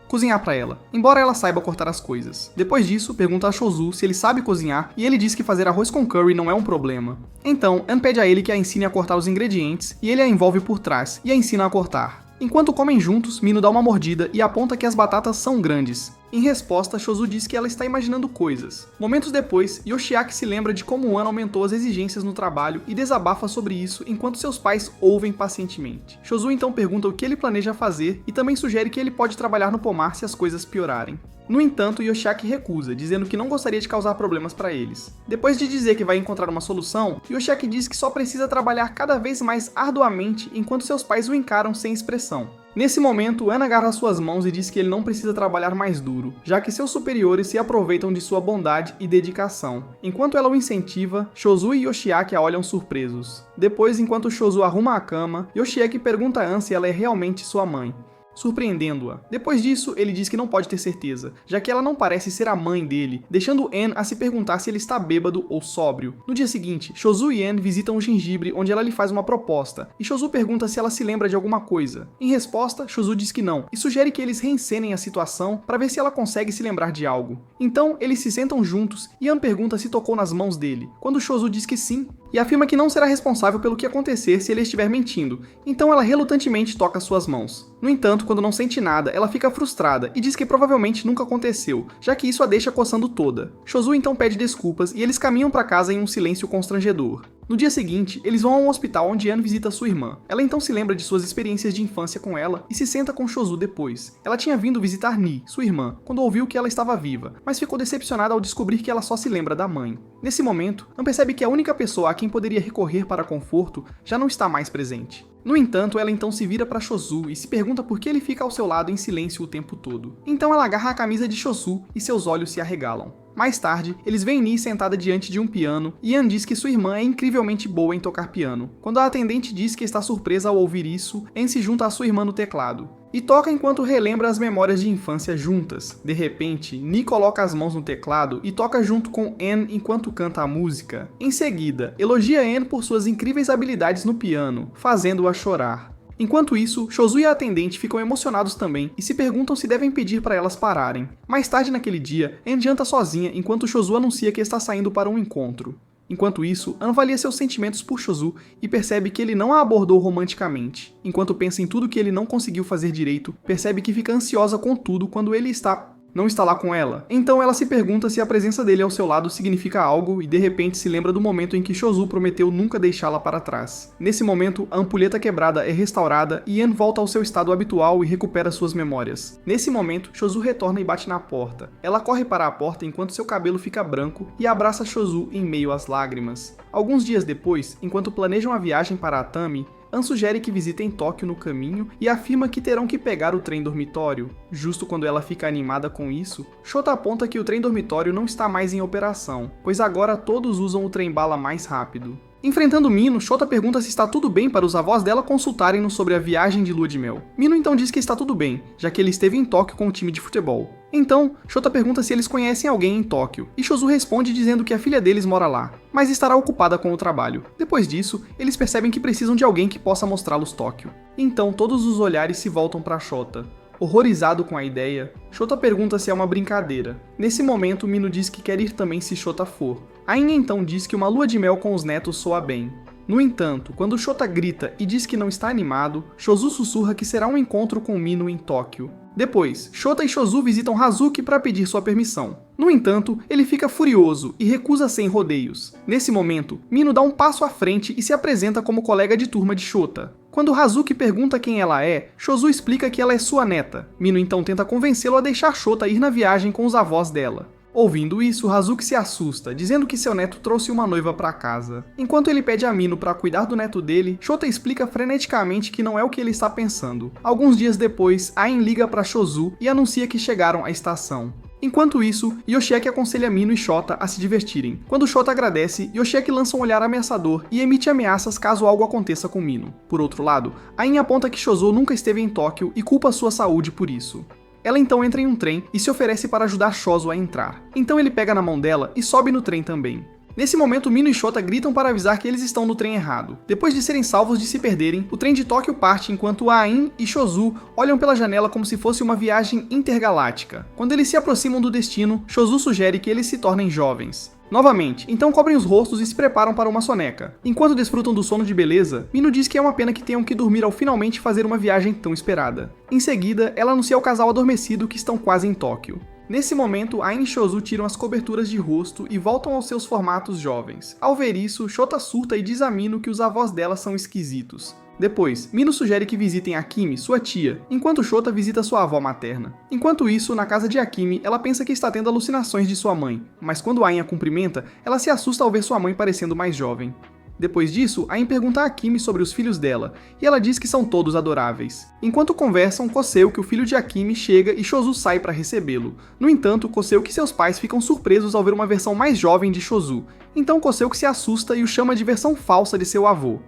cozinhar para ela, embora ela saiba cortar as coisas. Depois disso, pergunta a Chosu se ele sabe cozinhar e ele diz que fazer arroz com curry não é um problema. Então, Ann pede a ele que a ensine a cortar os ingredientes e ele a envolve por trás e a ensina a cortar. Enquanto comem juntos, Mino dá uma mordida e aponta que as batatas são grandes. Em resposta, Chosu diz que ela está imaginando coisas. Momentos depois, Yoshiaki se lembra de como Ann aumentou as exigências no trabalho e desabafa sobre isso enquanto seus pais ouvem pacientemente. Chosu então pergunta o que ele planeja fazer e também sugere que ele pode trabalhar no pomar se as coisas piorarem. No entanto, Yoshiaki recusa, dizendo que não gostaria de causar problemas para eles. Depois de dizer que vai encontrar uma solução, Yoshiaki diz que só precisa trabalhar cada vez mais arduamente enquanto seus pais o encaram sem expressão. Nesse momento, Ann agarra suas mãos e diz que ele não precisa trabalhar mais duro, já que seus superiores se aproveitam de sua bondade e dedicação. Enquanto ela o incentiva, Chosu e Yoshiaki a olham surpresos. Depois, enquanto Chosu arruma a cama, Yoshiaki pergunta a Ann se ela é realmente sua mãe, surpreendendo-a. Depois disso, ele diz que não pode ter certeza, já que ela não parece ser a mãe dele, deixando Ann a se perguntar se ele está bêbado ou sóbrio. No dia seguinte, Chosu e Ann visitam o gengibre, onde ela lhe faz uma proposta, e Chosu pergunta se ela se lembra de alguma coisa. Em resposta, Chosu diz que não, e sugere que eles reencenem a situação para ver se ela consegue se lembrar de algo. Então, eles se sentam juntos, e Ann pergunta se tocou nas mãos dele, quando Chosu diz que sim, e afirma que não será responsável pelo que acontecer se ele estiver mentindo, então ela relutantemente toca suas mãos. No entanto, quando não sente nada, ela fica frustrada e diz que provavelmente nunca aconteceu, já que isso a deixa coçando toda. Chosu então pede desculpas e eles caminham para casa em um silêncio constrangedor. No dia seguinte, eles vão a um hospital onde Ann visita sua irmã. Ela então se lembra de suas experiências de infância com ela e se senta com Chosu depois. Ela tinha vindo visitar Ni, sua irmã, quando ouviu que ela estava viva, mas ficou decepcionada ao descobrir que ela só se lembra da mãe. Nesse momento, Ann percebe que a única pessoa a quem poderia recorrer para conforto já não está mais presente. No entanto, ela então se vira para Chosu e se pergunta por que ele fica ao seu lado em silêncio o tempo todo. Então ela agarra a camisa de Chosu e seus olhos se arregalam. Mais tarde, eles veem Ni sentada diante de um piano e Ann diz que sua irmã é incrivelmente boa em tocar piano. Quando a atendente diz que está surpresa ao ouvir isso, Ann se junta à sua irmã no teclado e toca enquanto relembra as memórias de infância juntas. De repente, Ni coloca as mãos no teclado e toca junto com Ann enquanto canta a música. Em seguida, elogia Ann por suas incríveis habilidades no piano, fazendo-a chorar. Enquanto isso, Chosu e a atendente ficam emocionados também e se perguntam se devem pedir para elas pararem. Mais tarde naquele dia, Ann janta sozinha enquanto Chosu anuncia que está saindo para um encontro. Enquanto isso, Ann avalia seus sentimentos por Chosu e percebe que ele não a abordou romanticamente. Enquanto pensa em tudo que ele não conseguiu fazer direito, percebe que fica ansiosa com tudo quando ele está não está lá com ela? Então ela se pergunta se a presença dele ao seu lado significa algo e de repente se lembra do momento em que Chosu prometeu nunca deixá-la para trás. Nesse momento, a ampulheta quebrada é restaurada e Anne volta ao seu estado habitual e recupera suas memórias. Nesse momento, Chosu retorna e bate na porta. Ela corre para a porta enquanto seu cabelo fica branco e abraça Chosu em meio às lágrimas. Alguns dias depois, enquanto planejam a viagem para Atami, Anne sugere que visitem Tóquio no caminho e afirma que terão que pegar o trem dormitório. Justo quando ela fica animada com isso, Shota aponta que o trem dormitório não está mais em operação, pois agora todos usam o trem-bala mais rápido. Enfrentando Mino, Shota pergunta se está tudo bem para os avós dela consultarem-no sobre a viagem de lua de mel. Mino então diz que está tudo bem, já que ele esteve em Tóquio com o time de futebol. Então, Shota pergunta se eles conhecem alguém em Tóquio, e Chosu responde dizendo que a filha deles mora lá, mas estará ocupada com o trabalho. Depois disso, eles percebem que precisam de alguém que possa mostrá-los Tóquio. Então todos os olhares se voltam para Shota. Horrorizado com a ideia, Shota pergunta se é uma brincadeira. Nesse momento, Mino diz que quer ir também se Shota for. Ain então diz que uma lua de mel com os netos soa bem. No entanto, quando Shota grita e diz que não está animado, Chosu sussurra que será um encontro com Mino em Tóquio. Depois, Shota e Chosu visitam Hazuki para pedir sua permissão. No entanto, ele fica furioso e recusa sem rodeios. Nesse momento, Mino dá um passo à frente e se apresenta como colega de turma de Shota. Quando Hazuki pergunta quem ela é, Chosu explica que ela é sua neta. Mino então tenta convencê-lo a deixar Shota ir na viagem com os avós dela. Ouvindo isso, Hazuki se assusta, dizendo que seu neto trouxe uma noiva para casa. Enquanto ele pede a Mino para cuidar do neto dele, Shota explica freneticamente que não é o que ele está pensando. Alguns dias depois, Ain liga para Chosu e anuncia que chegaram à estação. Enquanto isso, Yoshiaki aconselha Mino e Shota a se divertirem. Quando Shota agradece, Yoshiaki lança um olhar ameaçador e emite ameaças caso algo aconteça com Mino. Por outro lado, Ain aponta que Chosu nunca esteve em Tóquio e culpa sua saúde por isso. Ela então entra em um trem e se oferece para ajudar Chosu a entrar. Então ele pega na mão dela e sobe no trem também. Nesse momento, Mino e Shota gritam para avisar que eles estão no trem errado. Depois de serem salvos de se perderem, o trem de Tóquio parte enquanto Ain e Chosu olham pela janela como se fosse uma viagem intergaláctica. Quando eles se aproximam do destino, Chosu sugere que eles se tornem jovens. Novamente, então cobrem os rostos e se preparam para uma soneca. Enquanto desfrutam do sono de beleza, Mino diz que é uma pena que tenham que dormir ao finalmente fazer uma viagem tão esperada. Em seguida, ela anuncia ao casal adormecido que estão quase em Tóquio. Nesse momento, Ain e Chosu tiram as coberturas de rosto e voltam aos seus formatos jovens. Ao ver isso, Shota surta e diz a Mino que os avós dela são esquisitos. Depois, Mino sugere que visitem Akimi, sua tia, enquanto Shota visita sua avó materna. Enquanto isso, na casa de Akimi, ela pensa que está tendo alucinações de sua mãe, mas quando Ain a cumprimenta, ela se assusta ao ver sua mãe parecendo mais jovem. Depois disso, Ain pergunta a Akimi sobre os filhos dela, e ela diz que são todos adoráveis. Enquanto conversam, Koseuki, o filho de Akimi, chega e Chosu sai para recebê-lo. No entanto, Koseuki e seus pais ficam surpresos ao ver uma versão mais jovem de Chosu, então Koseuki se assusta e o chama de versão falsa de seu avô.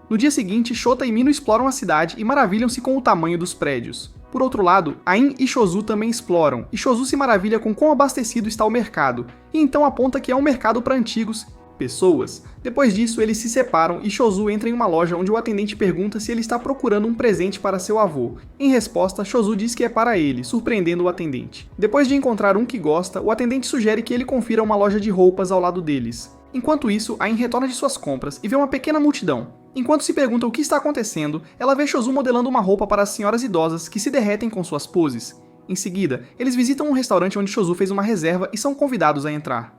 No dia seguinte, Shota e Mino exploram a cidade e maravilham-se com o tamanho dos prédios. Por outro lado, Ain e Chosu também exploram, e Chosu se maravilha com quão abastecido está o mercado, e então aponta que é um mercado para antigos pessoas. Depois disso, eles se separam e Chosu entra em uma loja onde o atendente pergunta se ele está procurando um presente para seu avô. Em resposta, Chosu diz que é para ele, surpreendendo o atendente. Depois de encontrar um que gosta, o atendente sugere que ele confira uma loja de roupas ao lado deles. Enquanto isso, Ain retorna de suas compras e vê uma pequena multidão. Enquanto se pergunta o que está acontecendo, ela vê Chosu modelando uma roupa para as senhoras idosas que se derretem com suas poses. Em seguida, eles visitam um restaurante onde Chosu fez uma reserva e são convidados a entrar.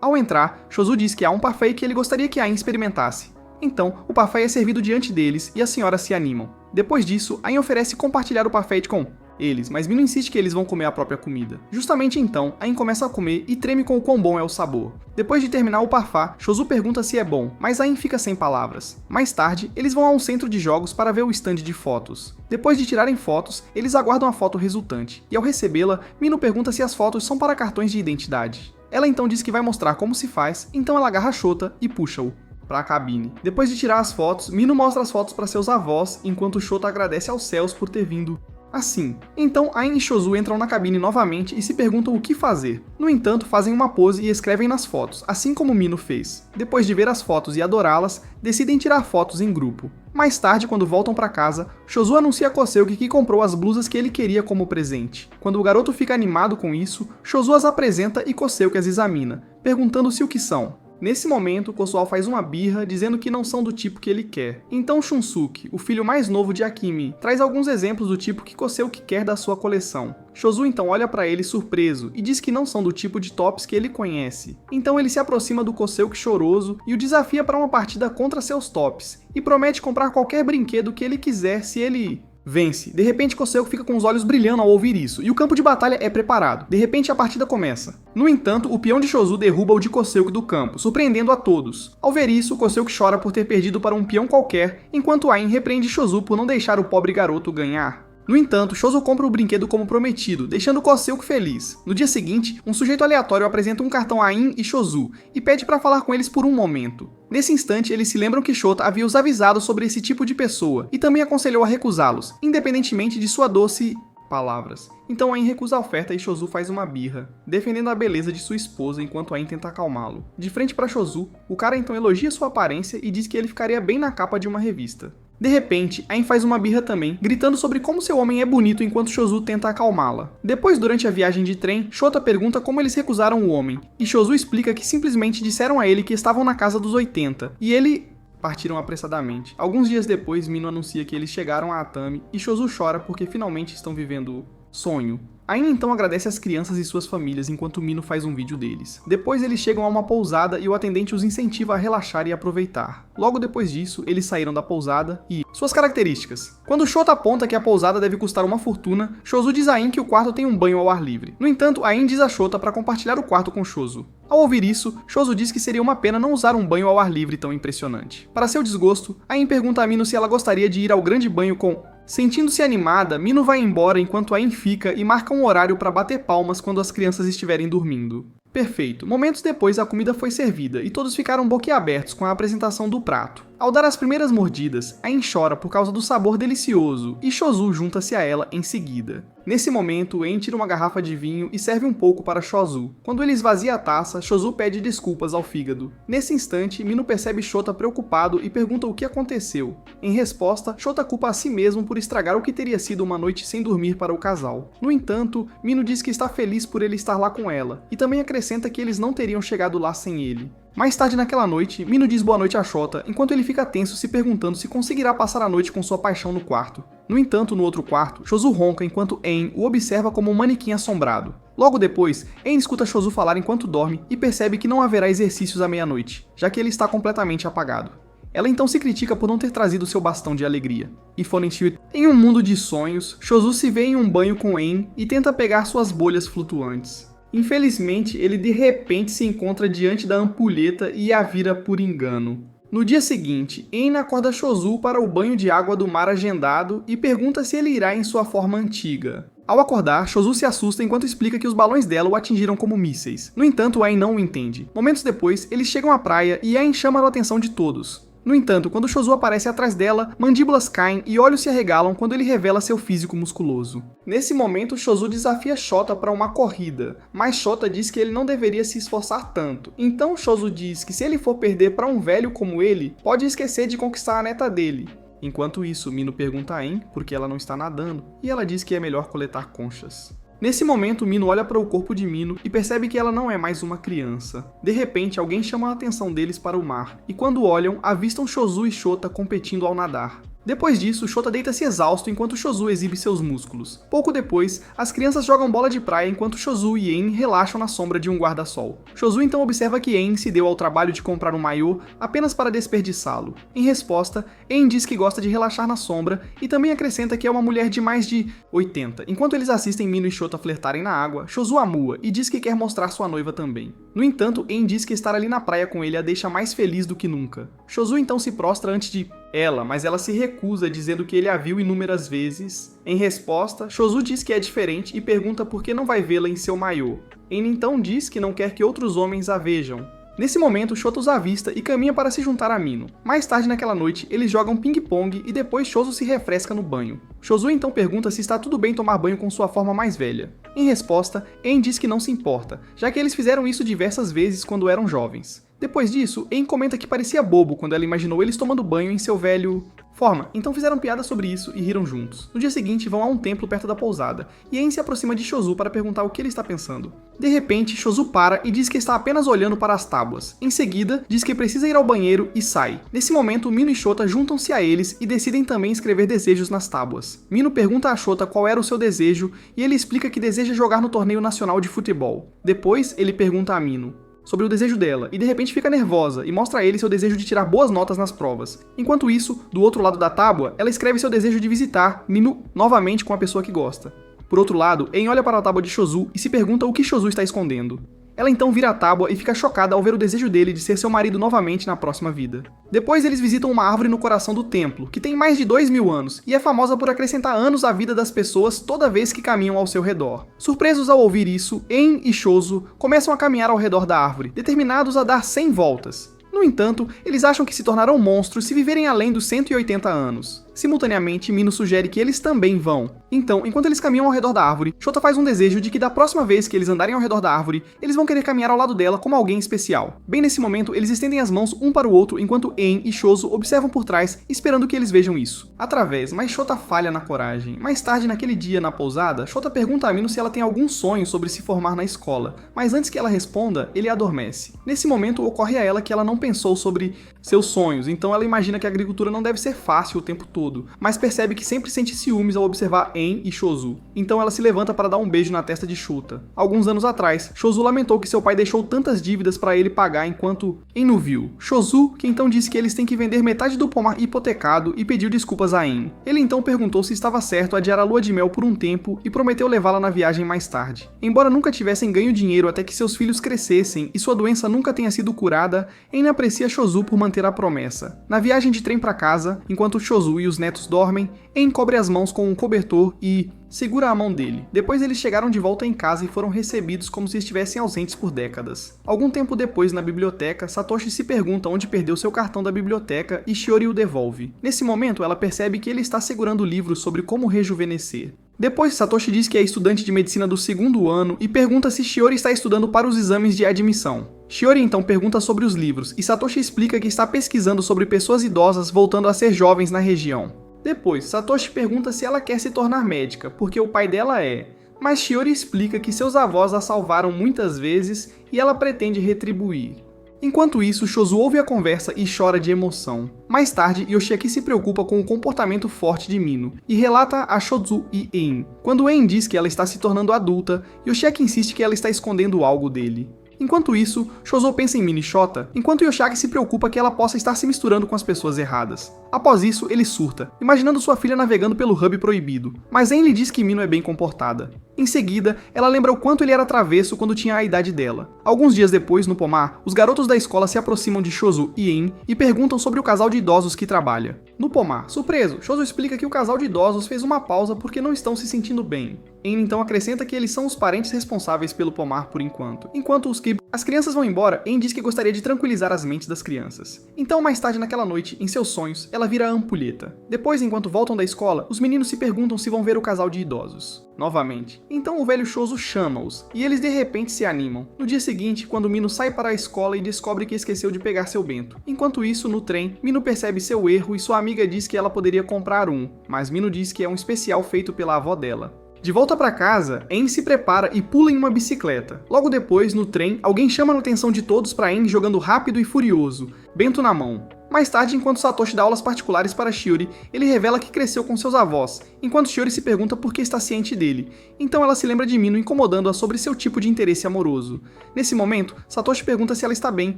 Ao entrar, Chosu diz que há um parfait que ele gostaria que Ain experimentasse. Então, o parfait é servido diante deles e as senhoras se animam. Depois disso, Ain oferece compartilhar o parfait com eles, mas Mino insiste que eles vão comer a própria comida. Justamente então, Ain começa a comer e treme com o quão bom é o sabor. Depois de terminar o parfait, Chosu pergunta se é bom, mas Ain fica sem palavras. Mais tarde, eles vão a um centro de jogos para ver o stand de fotos. Depois de tirarem fotos, eles aguardam a foto resultante, e ao recebê-la, Mino pergunta se as fotos são para cartões de identidade. Ela então diz que vai mostrar como se faz, então ela agarra Shota e puxa-o para a cabine. Depois de tirar as fotos, Mino mostra as fotos para seus avós, enquanto Shota agradece aos céus por ter vindo assim. Então Ain e Chosu entram na cabine novamente e se perguntam o que fazer. No entanto, fazem uma pose e escrevem nas fotos, assim como Mino fez. Depois de ver as fotos e adorá-las, decidem tirar fotos em grupo. Mais tarde, quando voltam para casa, Chosu anuncia a Koseuki que comprou as blusas que ele queria como presente. Quando o garoto fica animado com isso, Chosu as apresenta e Koseuki as examina, perguntando se o que são. Nesse momento, Kosual faz uma birra dizendo que não são do tipo que ele quer. Então Shunsuke, o filho mais novo de Akimi, traz alguns exemplos do tipo que Koseuki quer da sua coleção. Shozu então olha pra ele surpreso e diz que não são do tipo de tops que ele conhece. Então ele se aproxima do Koseuki choroso e o desafia para uma partida contra seus tops, e promete comprar qualquer brinquedo que ele quiser se ele vence. De repente, Koseuki fica com os olhos brilhando ao ouvir isso, e o campo de batalha é preparado. De repente, a partida começa. No entanto, o peão de Shozu derruba o de Koseuki do campo, surpreendendo a todos. Ao ver isso, Koseuki chora por ter perdido para um peão qualquer, enquanto Ain repreende Shozu por não deixar o pobre garoto ganhar. No entanto, Shozu compra o brinquedo como prometido, deixando Koseuki feliz. No dia seguinte, um sujeito aleatório apresenta um cartão a Ain e Shozu, e pede para falar com eles por um momento. Nesse instante, eles se lembram que Shota havia os avisado sobre esse tipo de pessoa, e também aconselhou a recusá-los, independentemente de sua doce palavras. Então Ain recusa a oferta e Shozu faz uma birra, defendendo a beleza de sua esposa enquanto Ain tenta acalmá-lo. De frente para Shozu, o cara então elogia sua aparência e diz que ele ficaria bem na capa de uma revista. De repente, Ain faz uma birra também, gritando sobre como seu homem é bonito enquanto Shozu tenta acalmá-la. Depois, durante a viagem de trem, Shota pergunta como eles recusaram o homem, e Shozu explica que simplesmente disseram a ele que estavam na casa dos 80, e ele partiram apressadamente. Alguns dias depois, Mino anuncia que eles chegaram a Atami, e Shozu chora porque finalmente estão vivendo sonho. Ain então agradece às crianças e suas famílias enquanto Mino faz um vídeo deles. Depois eles chegam a uma pousada e o atendente os incentiva a relaxar e aproveitar. Logo depois disso, eles saíram da pousada e... Suas características. Quando Shota aponta que a pousada deve custar uma fortuna, Shozu diz a Ain que o quarto tem um banho ao ar livre. No entanto, Ain diz a Shota para compartilhar o quarto com Shozu. Ao ouvir isso, Shozu diz que seria uma pena não usar um banho ao ar livre tão impressionante. Para seu desgosto, Ain pergunta a Mino se ela gostaria de ir ao grande banho com... Sentindo-se animada, Mino vai embora enquanto Ain fica e marca um horário para bater palmas quando as crianças estiverem dormindo. Perfeito. Momentos depois, a comida foi servida e todos ficaram boquiabertos com a apresentação do prato. Ao dar as primeiras mordidas, Ain chora por causa do sabor delicioso e Shozu junta-se a ela em seguida. Nesse momento, Ain tira uma garrafa de vinho e serve um pouco para Shozu. Quando ele esvazia a taça, Shozu pede desculpas ao fígado. Nesse instante, Mino percebe Shota preocupado e pergunta o que aconteceu. Em resposta, Shota culpa a si mesmo por estragar o que teria sido uma noite sem dormir para o casal. No entanto, Mino diz que está feliz por ele estar lá com ela, e também acrescenta que eles não teriam chegado lá sem ele. Mais tarde naquela noite, Mino diz boa noite a Shota, enquanto ele fica tenso se perguntando se conseguirá passar a noite com sua paixão no quarto. No entanto, no outro quarto, Shozu ronca enquanto Ain o observa como um manequim assombrado. Logo depois, Ain escuta Shozu falar enquanto dorme e percebe que não haverá exercícios à meia-noite, já que ele está completamente apagado. Ela então se critica por não ter trazido seu bastão de alegria. E Fonenshiro, em um mundo de sonhos, Shozu se vê em um banho com Ain e tenta pegar suas bolhas flutuantes. Infelizmente, ele de repente se encontra diante da ampulheta e a vira por engano. No dia seguinte, Ain acorda Shozu para o banho de água do mar agendado e pergunta se ele irá em sua forma antiga. Ao acordar, Shozu se assusta enquanto explica que os balões dela o atingiram como mísseis. No entanto, Ain não o entende. Momentos depois, eles chegam à praia e Ain chama a atenção de todos. No entanto, quando Shozu aparece atrás dela, mandíbulas caem e olhos se arregalam quando ele revela seu físico musculoso. Nesse momento, Shozu desafia Shota para uma corrida, mas Shota diz que ele não deveria se esforçar tanto. Então Shozu diz que se ele for perder para um velho como ele, pode esquecer de conquistar a neta dele. Enquanto isso, Mino pergunta a Ain por que ela não está nadando, e ela diz que é melhor coletar conchas. Nesse momento, Mino olha para o corpo de Mino e percebe que ela não é mais uma criança. De repente, alguém chama a atenção deles para o mar, e quando olham, avistam Shozu e Shota competindo ao nadar. Depois disso, Shota deita-se exausto enquanto Shozu exibe seus músculos. Pouco depois, as crianças jogam bola de praia enquanto Shozu e Ain relaxam na sombra de um guarda-sol. Shozu então observa que Ain se deu ao trabalho de comprar um maiô apenas para desperdiçá-lo. Em resposta, Ain diz que gosta de relaxar na sombra e também acrescenta que é uma mulher de mais de 80. Enquanto eles assistem Mino e Shota flertarem na água, Shozu a mua e diz que quer mostrar sua noiva também. No entanto, Ain diz que estar ali na praia com ele a deixa mais feliz do que nunca. Shozu então se prostra antes de ela, mas ela se recusa, dizendo que ele a viu inúmeras vezes. Em resposta, Shozu diz que é diferente e pergunta por que não vai vê-la em seu maiô. Ain então diz que não quer que outros homens a vejam. Nesse momento, Shota os avista e caminha para se juntar a Mino. Mais tarde naquela noite, eles jogam ping-pong e depois Shozu se refresca no banho. Shozu então pergunta se está tudo bem tomar banho com sua forma mais velha. Em resposta, Ain diz que não se importa, já que eles fizeram isso diversas vezes quando eram jovens. Depois disso, En comenta que parecia bobo quando ela imaginou eles tomando banho em seu velho... forma, então fizeram piada sobre isso e riram juntos. No dia seguinte, vão a um templo perto da pousada, e En se aproxima de Shozu para perguntar o que ele está pensando. De repente, Shozu para e diz que está apenas olhando para as tábuas. Em seguida, diz que precisa ir ao banheiro e sai. Nesse momento, Mino e Shota juntam-se a eles e decidem também escrever desejos nas tábuas. Mino pergunta a Shota qual era o seu desejo, e ele explica que deseja jogar no torneio nacional de futebol. Depois, ele pergunta a Mino sobre o desejo dela, e de repente fica nervosa e mostra a ele seu desejo de tirar boas notas nas provas. Enquanto isso, do outro lado da tábua, ela escreve seu desejo de visitar Mino novamente com a pessoa que gosta. Por outro lado, En olha para a tábua de Shozu e se pergunta o que Shozu está escondendo. Ela então vira a tábua e fica chocada ao ver o desejo dele de ser seu marido novamente na próxima vida. Depois eles visitam uma árvore no coração do templo, que tem mais de 2000 anos, e é famosa por acrescentar anos à vida das pessoas toda vez que caminham ao seu redor. Surpresos ao ouvir isso, En e Shozu começam a caminhar ao redor da árvore, determinados a dar 100 voltas. No entanto, eles acham que se tornarão monstros se viverem além dos 180 anos. Simultaneamente, Mino sugere que eles também vão. Então, enquanto eles caminham ao redor da árvore, Shota faz um desejo de que da próxima vez que eles andarem ao redor da árvore, eles vão querer caminhar ao lado dela como alguém especial. Bem nesse momento, eles estendem as mãos um para o outro enquanto En e Shozu observam por trás, esperando que eles vejam isso. Através, mas Shota falha na coragem. Mais tarde naquele dia, na pousada, Shota pergunta a Mino se ela tem algum sonho sobre se formar na escola, mas antes que ela responda, ele adormece. Nesse momento, ocorre a ela que ela não pensou sobre seus sonhos, então ela imagina que a agricultura não deve ser fácil o tempo todo, mas percebe que sempre sente ciúmes ao observar En e Shozu. Então ela se levanta para dar um beijo na testa de Shota. Alguns anos atrás, Shozu lamentou que seu pai deixou tantas dívidas para ele pagar enquanto En o viu. Shozu, que então disse que eles têm que vender metade do pomar hipotecado e pediu desculpas a En. Ele então perguntou se estava certo adiar a lua de mel por um tempo e prometeu levá-la na viagem mais tarde. Embora nunca tivessem ganho dinheiro até que seus filhos crescessem e sua doença nunca tenha sido curada, En aprecia Shozu por manter a promessa. Na viagem de trem para casa, enquanto Shozu e os netos dormem, En cobre as mãos com um cobertor e segura a mão dele. Depois eles chegaram de volta em casa e foram recebidos como se estivessem ausentes por décadas. Algum tempo depois, na biblioteca, Satoshi se pergunta onde perdeu seu cartão da biblioteca e Shiori o devolve. Nesse momento, ela percebe que ele está segurando livros sobre como rejuvenescer. Depois, Satoshi diz que é estudante de medicina do 2º ano e pergunta se Shiori está estudando para os exames de admissão. Shiori então pergunta sobre os livros e Satoshi explica que está pesquisando sobre pessoas idosas voltando a ser jovens na região. Depois, Satoshi pergunta se ela quer se tornar médica, porque o pai dela é, mas Shiori explica que seus avós a salvaram muitas vezes e ela pretende retribuir. Enquanto isso, Shozu ouve a conversa e chora de emoção. Mais tarde, Yoshiaki se preocupa com o comportamento forte de Mino e relata a Shozu e En. Quando En diz que ela está se tornando adulta, Yoshiaki insiste que ela está escondendo algo dele. Enquanto isso, Shozo pensa em Mino e Shota, enquanto Yoshiaki se preocupa que ela possa estar se misturando com as pessoas erradas. Após isso, ele surta, imaginando sua filha navegando pelo hub proibido, mas En lhe diz que Mino é bem comportada. Em seguida, ela lembra o quanto ele era travesso quando tinha a idade dela. Alguns dias depois, no pomar, os garotos da escola se aproximam de Shozu e En e perguntam sobre o casal de idosos que trabalha. No pomar, surpreso, Shozu explica que o casal de idosos fez uma pausa porque não estão se sentindo bem. En então acrescenta que eles são os parentes responsáveis pelo pomar por enquanto. Enquanto as crianças vão embora, En diz que gostaria de tranquilizar as mentes das crianças. Então, mais tarde naquela noite, em seus sonhos, ela vira a ampulheta. Depois, enquanto voltam da escola, os meninos se perguntam se vão ver o casal de idosos. Novamente. Então o velho Shozu chama-os, e eles de repente se animam. No dia seguinte, quando Mino sai para a escola e descobre que esqueceu de pegar seu bento. Enquanto isso, no trem, Mino percebe seu erro e sua amiga diz que ela poderia comprar um, mas Mino diz que é um especial feito pela avó dela. De volta para casa, En se prepara e pula em uma bicicleta. Logo depois, no trem, alguém chama a atenção de todos para En jogando rápido e furioso, bento na mão. Mais tarde, enquanto Satoshi dá aulas particulares para Shiori, ele revela que cresceu com seus avós, enquanto Shiori se pergunta por que está ciente dele. Então ela se lembra de Mino incomodando-a sobre seu tipo de interesse amoroso. Nesse momento, Satoshi pergunta se ela está bem,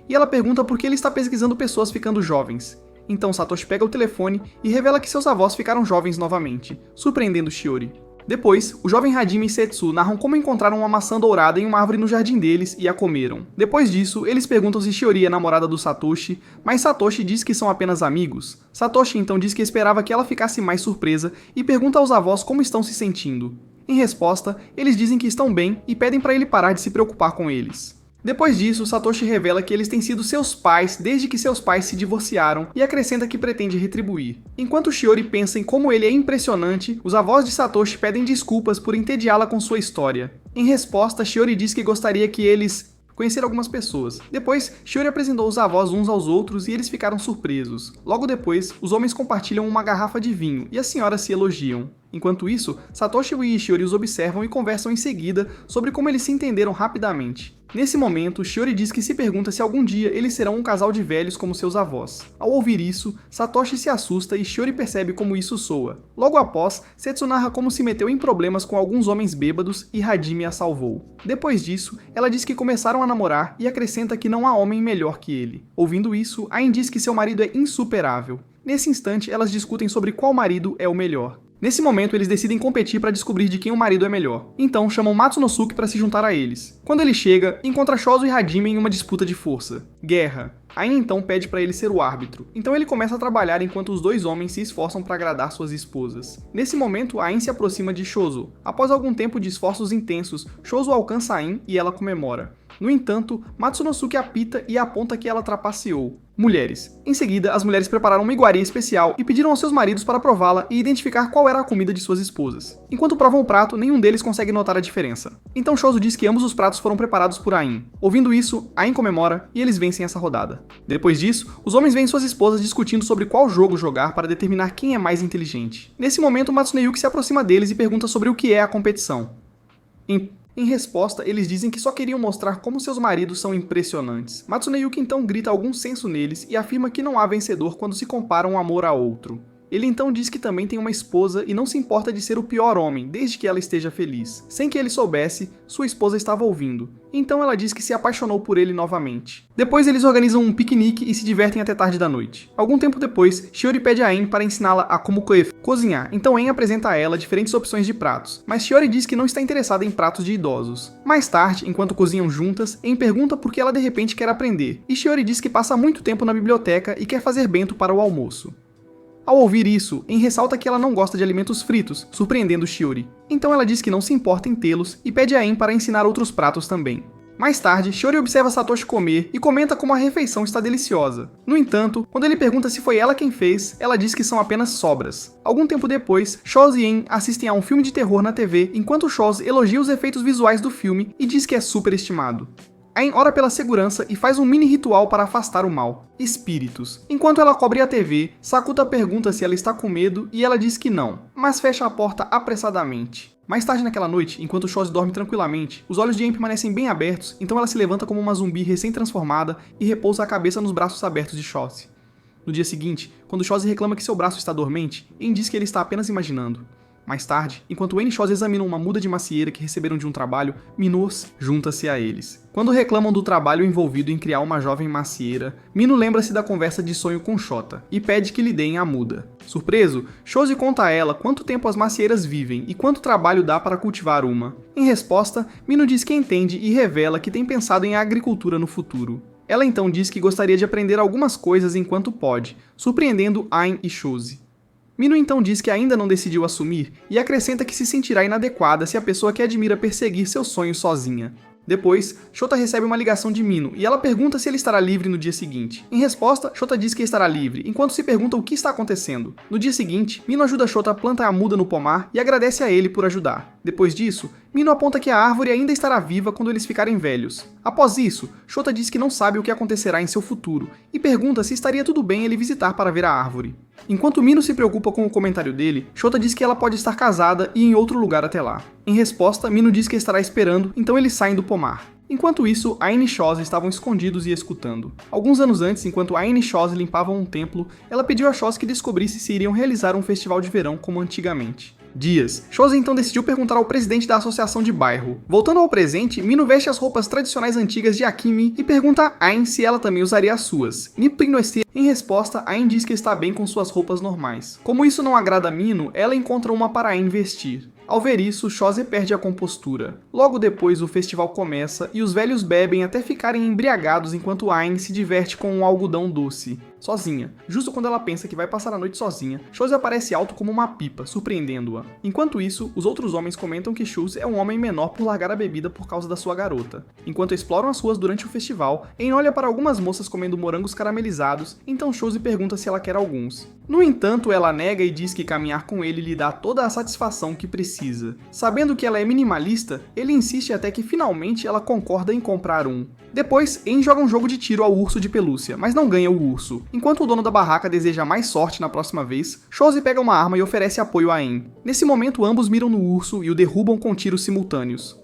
e ela pergunta por que ele está pesquisando pessoas ficando jovens. Então Satoshi pega o telefone e revela que seus avós ficaram jovens novamente, surpreendendo Shiori. Depois, o jovem Hajime e Setsu narram como encontraram uma maçã dourada em uma árvore no jardim deles e a comeram. Depois disso, eles perguntam se Shiori é namorada do Satoshi, mas Satoshi diz que são apenas amigos. Satoshi então diz que esperava que ela ficasse mais surpresa e pergunta aos avós como estão se sentindo. Em resposta, eles dizem que estão bem e pedem para ele parar de se preocupar com eles. Depois disso, Satoshi revela que eles têm sido seus pais desde que seus pais se divorciaram e acrescenta que pretende retribuir. Enquanto Shiori pensa em como ele é impressionante, os avós de Satoshi pedem desculpas por entediá-la com sua história. Em resposta, Shiori diz que gostaria que eles conhecer algumas pessoas. Depois, Shiori apresentou os avós uns aos outros e eles ficaram surpresos. Logo depois, os homens compartilham uma garrafa de vinho e as senhoras se elogiam. Enquanto isso, Satoshi e Shiori os observam e conversam em seguida sobre como eles se entenderam rapidamente. Nesse momento, Shiori diz que se pergunta se algum dia eles serão um casal de velhos como seus avós. Ao ouvir isso, Satoshi se assusta e Shiori percebe como isso soa. Logo após, Setsu narra como se meteu em problemas com alguns homens bêbados e Hajime a salvou. Depois disso, ela diz que começaram a namorar e acrescenta que não há homem melhor que ele. Ouvindo isso, Ain diz que seu marido é insuperável. Nesse instante, elas discutem sobre qual marido é o melhor. Nesse momento, eles decidem competir para descobrir de quem o marido é melhor. Então, chamam Matsunosuke para se juntar a eles. Quando ele chega, encontra Shozo e Hajime em uma disputa de força. Guerra. Ain então pede para ele ser o árbitro. Então ele começa a trabalhar enquanto os dois homens se esforçam para agradar suas esposas. Nesse momento, Ain se aproxima de Shozo. Após algum tempo de esforços intensos, Shozo alcança Ain e ela comemora. No entanto, Matsunosuke apita e aponta que ela trapaceou. Mulheres. Em seguida, as mulheres prepararam uma iguaria especial e pediram aos seus maridos para prová-la e identificar qual era a comida de suas esposas. Enquanto provam o prato, nenhum deles consegue notar a diferença. Então Shozo diz que ambos os pratos foram preparados por Ain. Ouvindo isso, Ain comemora e eles vencem essa rodada. Depois disso, os homens veem suas esposas discutindo sobre qual jogo jogar para determinar quem é mais inteligente. Nesse momento, Matsuneyuki se aproxima deles e pergunta sobre o que é a competição. Em resposta, eles dizem que só queriam mostrar como seus maridos são impressionantes. Matsuneyuki então grita algum senso neles e afirma que não há vencedor quando se compara um amor a outro. Ele então diz que também tem uma esposa e não se importa de ser o pior homem, desde que ela esteja feliz. Sem que ele soubesse, sua esposa estava ouvindo. Então ela diz que se apaixonou por ele novamente. Depois eles organizam um piquenique e se divertem até tarde da noite. Algum tempo depois, Shiori pede a En para ensiná-la a como cozinhar. Então En apresenta a ela diferentes opções de pratos, mas Shiori diz que não está interessada em pratos de idosos. Mais tarde, enquanto cozinham juntas, En pergunta por que ela de repente quer aprender, e Shiori diz que passa muito tempo na biblioteca e quer fazer bento para o almoço. Ao ouvir isso, En ressalta que ela não gosta de alimentos fritos, surpreendendo Shiori. Então ela diz que não se importa em tê-los e pede a En para ensinar outros pratos também. Mais tarde, Shiori observa Satoshi comer e comenta como a refeição está deliciosa. No entanto, quando ele pergunta se foi ela quem fez, ela diz que são apenas sobras. Algum tempo depois, Shozo e En assistem a um filme de terror na TV, enquanto Shozo elogia os efeitos visuais do filme e diz que é superestimado. En ora pela segurança e faz um mini ritual para afastar o mal. Espíritos. Enquanto ela cobre a TV, Sakuta pergunta se ela está com medo e ela diz que não, mas fecha a porta apressadamente. Mais tarde naquela noite, enquanto Shozi dorme tranquilamente, os olhos de En permanecem bem abertos, então ela se levanta como uma zumbi recém-transformada e repousa a cabeça nos braços abertos de Shozi. No dia seguinte, quando Shozi reclama que seu braço está dormente, En diz que ele está apenas imaginando. Mais tarde, enquanto En e Shozi examinam uma muda de macieira que receberam de um trabalho, Minos junta-se a eles. Quando reclamam do trabalho envolvido em criar uma jovem macieira, Mino lembra-se da conversa de sonho com Shota e pede que lhe deem a muda. Surpreso, Shozi conta a ela quanto tempo as macieiras vivem e quanto trabalho dá para cultivar uma. Em resposta, Mino diz que entende e revela que tem pensado em agricultura no futuro. Ela então diz que gostaria de aprender algumas coisas enquanto pode, surpreendendo Ain e Shozi. Mino então diz que ainda não decidiu assumir e acrescenta que se sentirá inadequada se a pessoa que admira perseguir seus sonhos sozinha. Depois, Shota recebe uma ligação de Mino e ela pergunta se ele estará livre no dia seguinte. Em resposta, Shota diz que estará livre, enquanto se pergunta o que está acontecendo. No dia seguinte, Mino ajuda Shota a plantar a muda no pomar e agradece a ele por ajudar. Depois disso, Mino aponta que a árvore ainda estará viva quando eles ficarem velhos. Após isso, Shota diz que não sabe o que acontecerá em seu futuro e pergunta se estaria tudo bem ele visitar para ver a árvore. Enquanto Mino se preocupa com o comentário dele, Shota diz que ela pode estar casada e em outro lugar até lá. Em resposta, Mino diz que estará esperando, então eles saem do pomar. Enquanto isso, Ain e Shozi estavam escondidos e escutando. Alguns anos antes, enquanto Ain e Shozi limpavam um templo, ela pediu a Shozi que descobrisse se iriam realizar um festival de verão como antigamente. Dias. Shozi então decidiu perguntar ao presidente da associação de bairro. Voltando ao presente, Mino veste as roupas tradicionais antigas de Akimi e pergunta a Ain se ela também usaria as suas. Em resposta, Ain diz que está bem com suas roupas normais. Como isso não agrada a Mino, ela encontra uma para Ain vestir. Ao ver isso, Shozi perde a compostura. Logo depois, o festival começa e os velhos bebem até ficarem embriagados enquanto Ain se diverte com um algodão doce. sozinha. Justo quando ela pensa que vai passar a noite sozinha, Chose aparece alto como uma pipa, surpreendendo-a. Enquanto isso, os outros homens comentam que Chose é um homem menor por largar a bebida por causa da sua garota. Enquanto exploram as ruas durante o festival, Aang olha para algumas moças comendo morangos caramelizados, então Chose pergunta se ela quer alguns. No entanto, ela nega e diz que caminhar com ele lhe dá toda a satisfação que precisa. Sabendo que ela é minimalista, ele insiste até que finalmente ela concorda em comprar um. Depois, Aang joga um jogo de tiro ao urso de pelúcia, mas não ganha o urso. Enquanto o dono da barraca deseja mais sorte na próxima vez, Chose pega uma arma e oferece apoio a Aang. Nesse momento, ambos miram no urso e o derrubam com tiros simultâneos.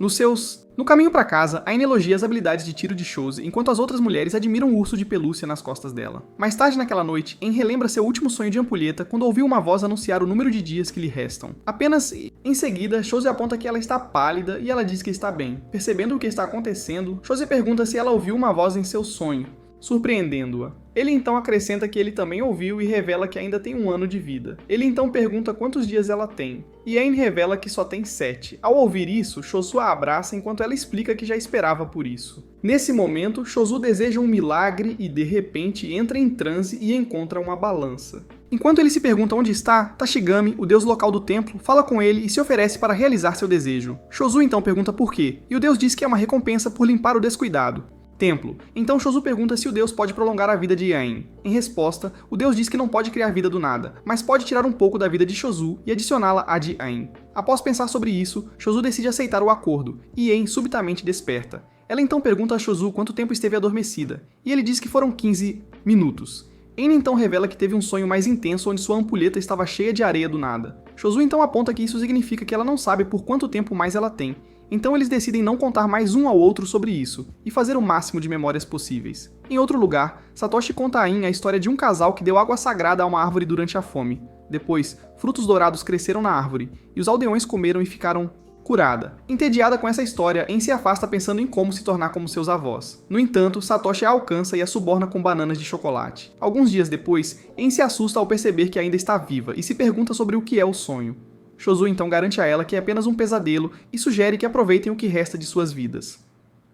No caminho para casa, Aang elogia as habilidades de tiro de Chose, enquanto as outras mulheres admiram o urso de pelúcia nas costas dela. Mais tarde naquela noite, Aang relembra seu último sonho de ampulheta quando ouviu uma voz anunciar o número de dias que lhe restam. Apenas em seguida, Chose aponta que ela está pálida e ela diz que está bem. Percebendo o que está acontecendo, Chose pergunta se ela ouviu uma voz em seu sonho, surpreendendo-a. Ele então acrescenta que ele também ouviu e revela que ainda tem 1 ano de vida. Ele então pergunta quantos dias ela tem, e Aang revela que só tem 7. Ao ouvir isso, Chosu a abraça enquanto ela explica que já esperava por isso. Nesse momento, Chosu deseja um milagre e, de repente, entra em transe e encontra uma balança. Enquanto ele se pergunta onde está, Tashigami, o deus local do templo, fala com ele e se oferece para realizar seu desejo. Chosu então pergunta por quê, e o deus diz que é uma recompensa por limpar o descuidado. Templo. Então Chosu pergunta se o deus pode prolongar a vida de Aang. Em resposta, o deus diz que não pode criar vida do nada, mas pode tirar um pouco da vida de Chosu e adicioná-la à de Aang. Após pensar sobre isso, Chosu decide aceitar o acordo, e Aang subitamente desperta. Ela então pergunta a Chosu quanto tempo esteve adormecida, e ele diz que foram 15 minutos. Aang então revela que teve um sonho mais intenso onde sua ampulheta estava cheia de areia do nada. Chosu então aponta que isso significa que ela não sabe por quanto tempo mais ela tem, então eles decidem não contar mais um ao outro sobre isso, e fazer o máximo de memórias possíveis. Em outro lugar, Satoshi conta a Aang a história de um casal que deu água sagrada a uma árvore durante a fome. Depois, frutos dourados cresceram na árvore, e os aldeões comeram e ficaram curada. Entediada com essa história, Aang se afasta pensando em como se tornar como seus avós. No entanto, Satoshi a alcança e a suborna com bananas de chocolate. Alguns dias depois, Aang se assusta ao perceber que ainda está viva e se pergunta sobre o que é o sonho. Chosu então garante a ela que é apenas um pesadelo e sugere que aproveitem o que resta de suas vidas.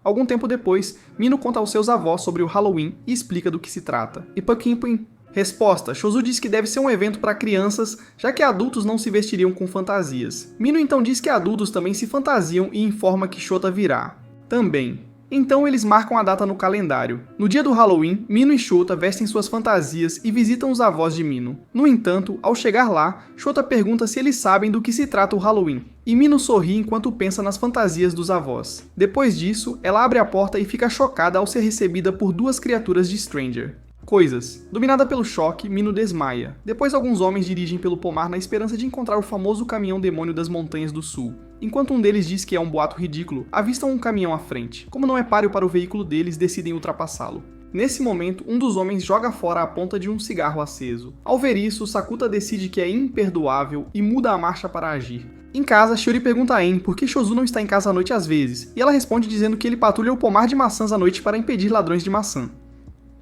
Algum tempo depois, Mino conta aos seus avós sobre o Halloween e explica do que se trata. E Pumpkin. Resposta: Chosu diz que deve ser um evento para crianças, já que adultos não se vestiriam com fantasias. Mino então diz que adultos também se fantasiam e informa que Shota virá também. Então eles marcam a data no calendário. No dia do Halloween, Mino e Shota vestem suas fantasias e visitam os avós de Mino. No entanto, ao chegar lá, Shota pergunta se eles sabem do que se trata o Halloween, e Mino sorri enquanto pensa nas fantasias dos avós. Depois disso, ela abre a porta e fica chocada ao ser recebida por 2 criaturas de Stranger. Coisas. Dominada pelo choque, Mino desmaia. Depois alguns homens dirigem pelo pomar na esperança de encontrar o famoso caminhão demônio das montanhas do sul. Enquanto um deles diz que é um boato ridículo, avistam um caminhão à frente. Como não é páreo para o veículo deles, decidem ultrapassá-lo. Nesse momento, um dos homens joga fora a ponta de um cigarro aceso. Ao ver isso, Sakuta decide que é imperdoável e muda a marcha para agir. Em casa, Shiori pergunta a Aang por que Chosu não está em casa à noite às vezes, e ela responde dizendo que ele patrulha o pomar de maçãs à noite para impedir ladrões de maçã.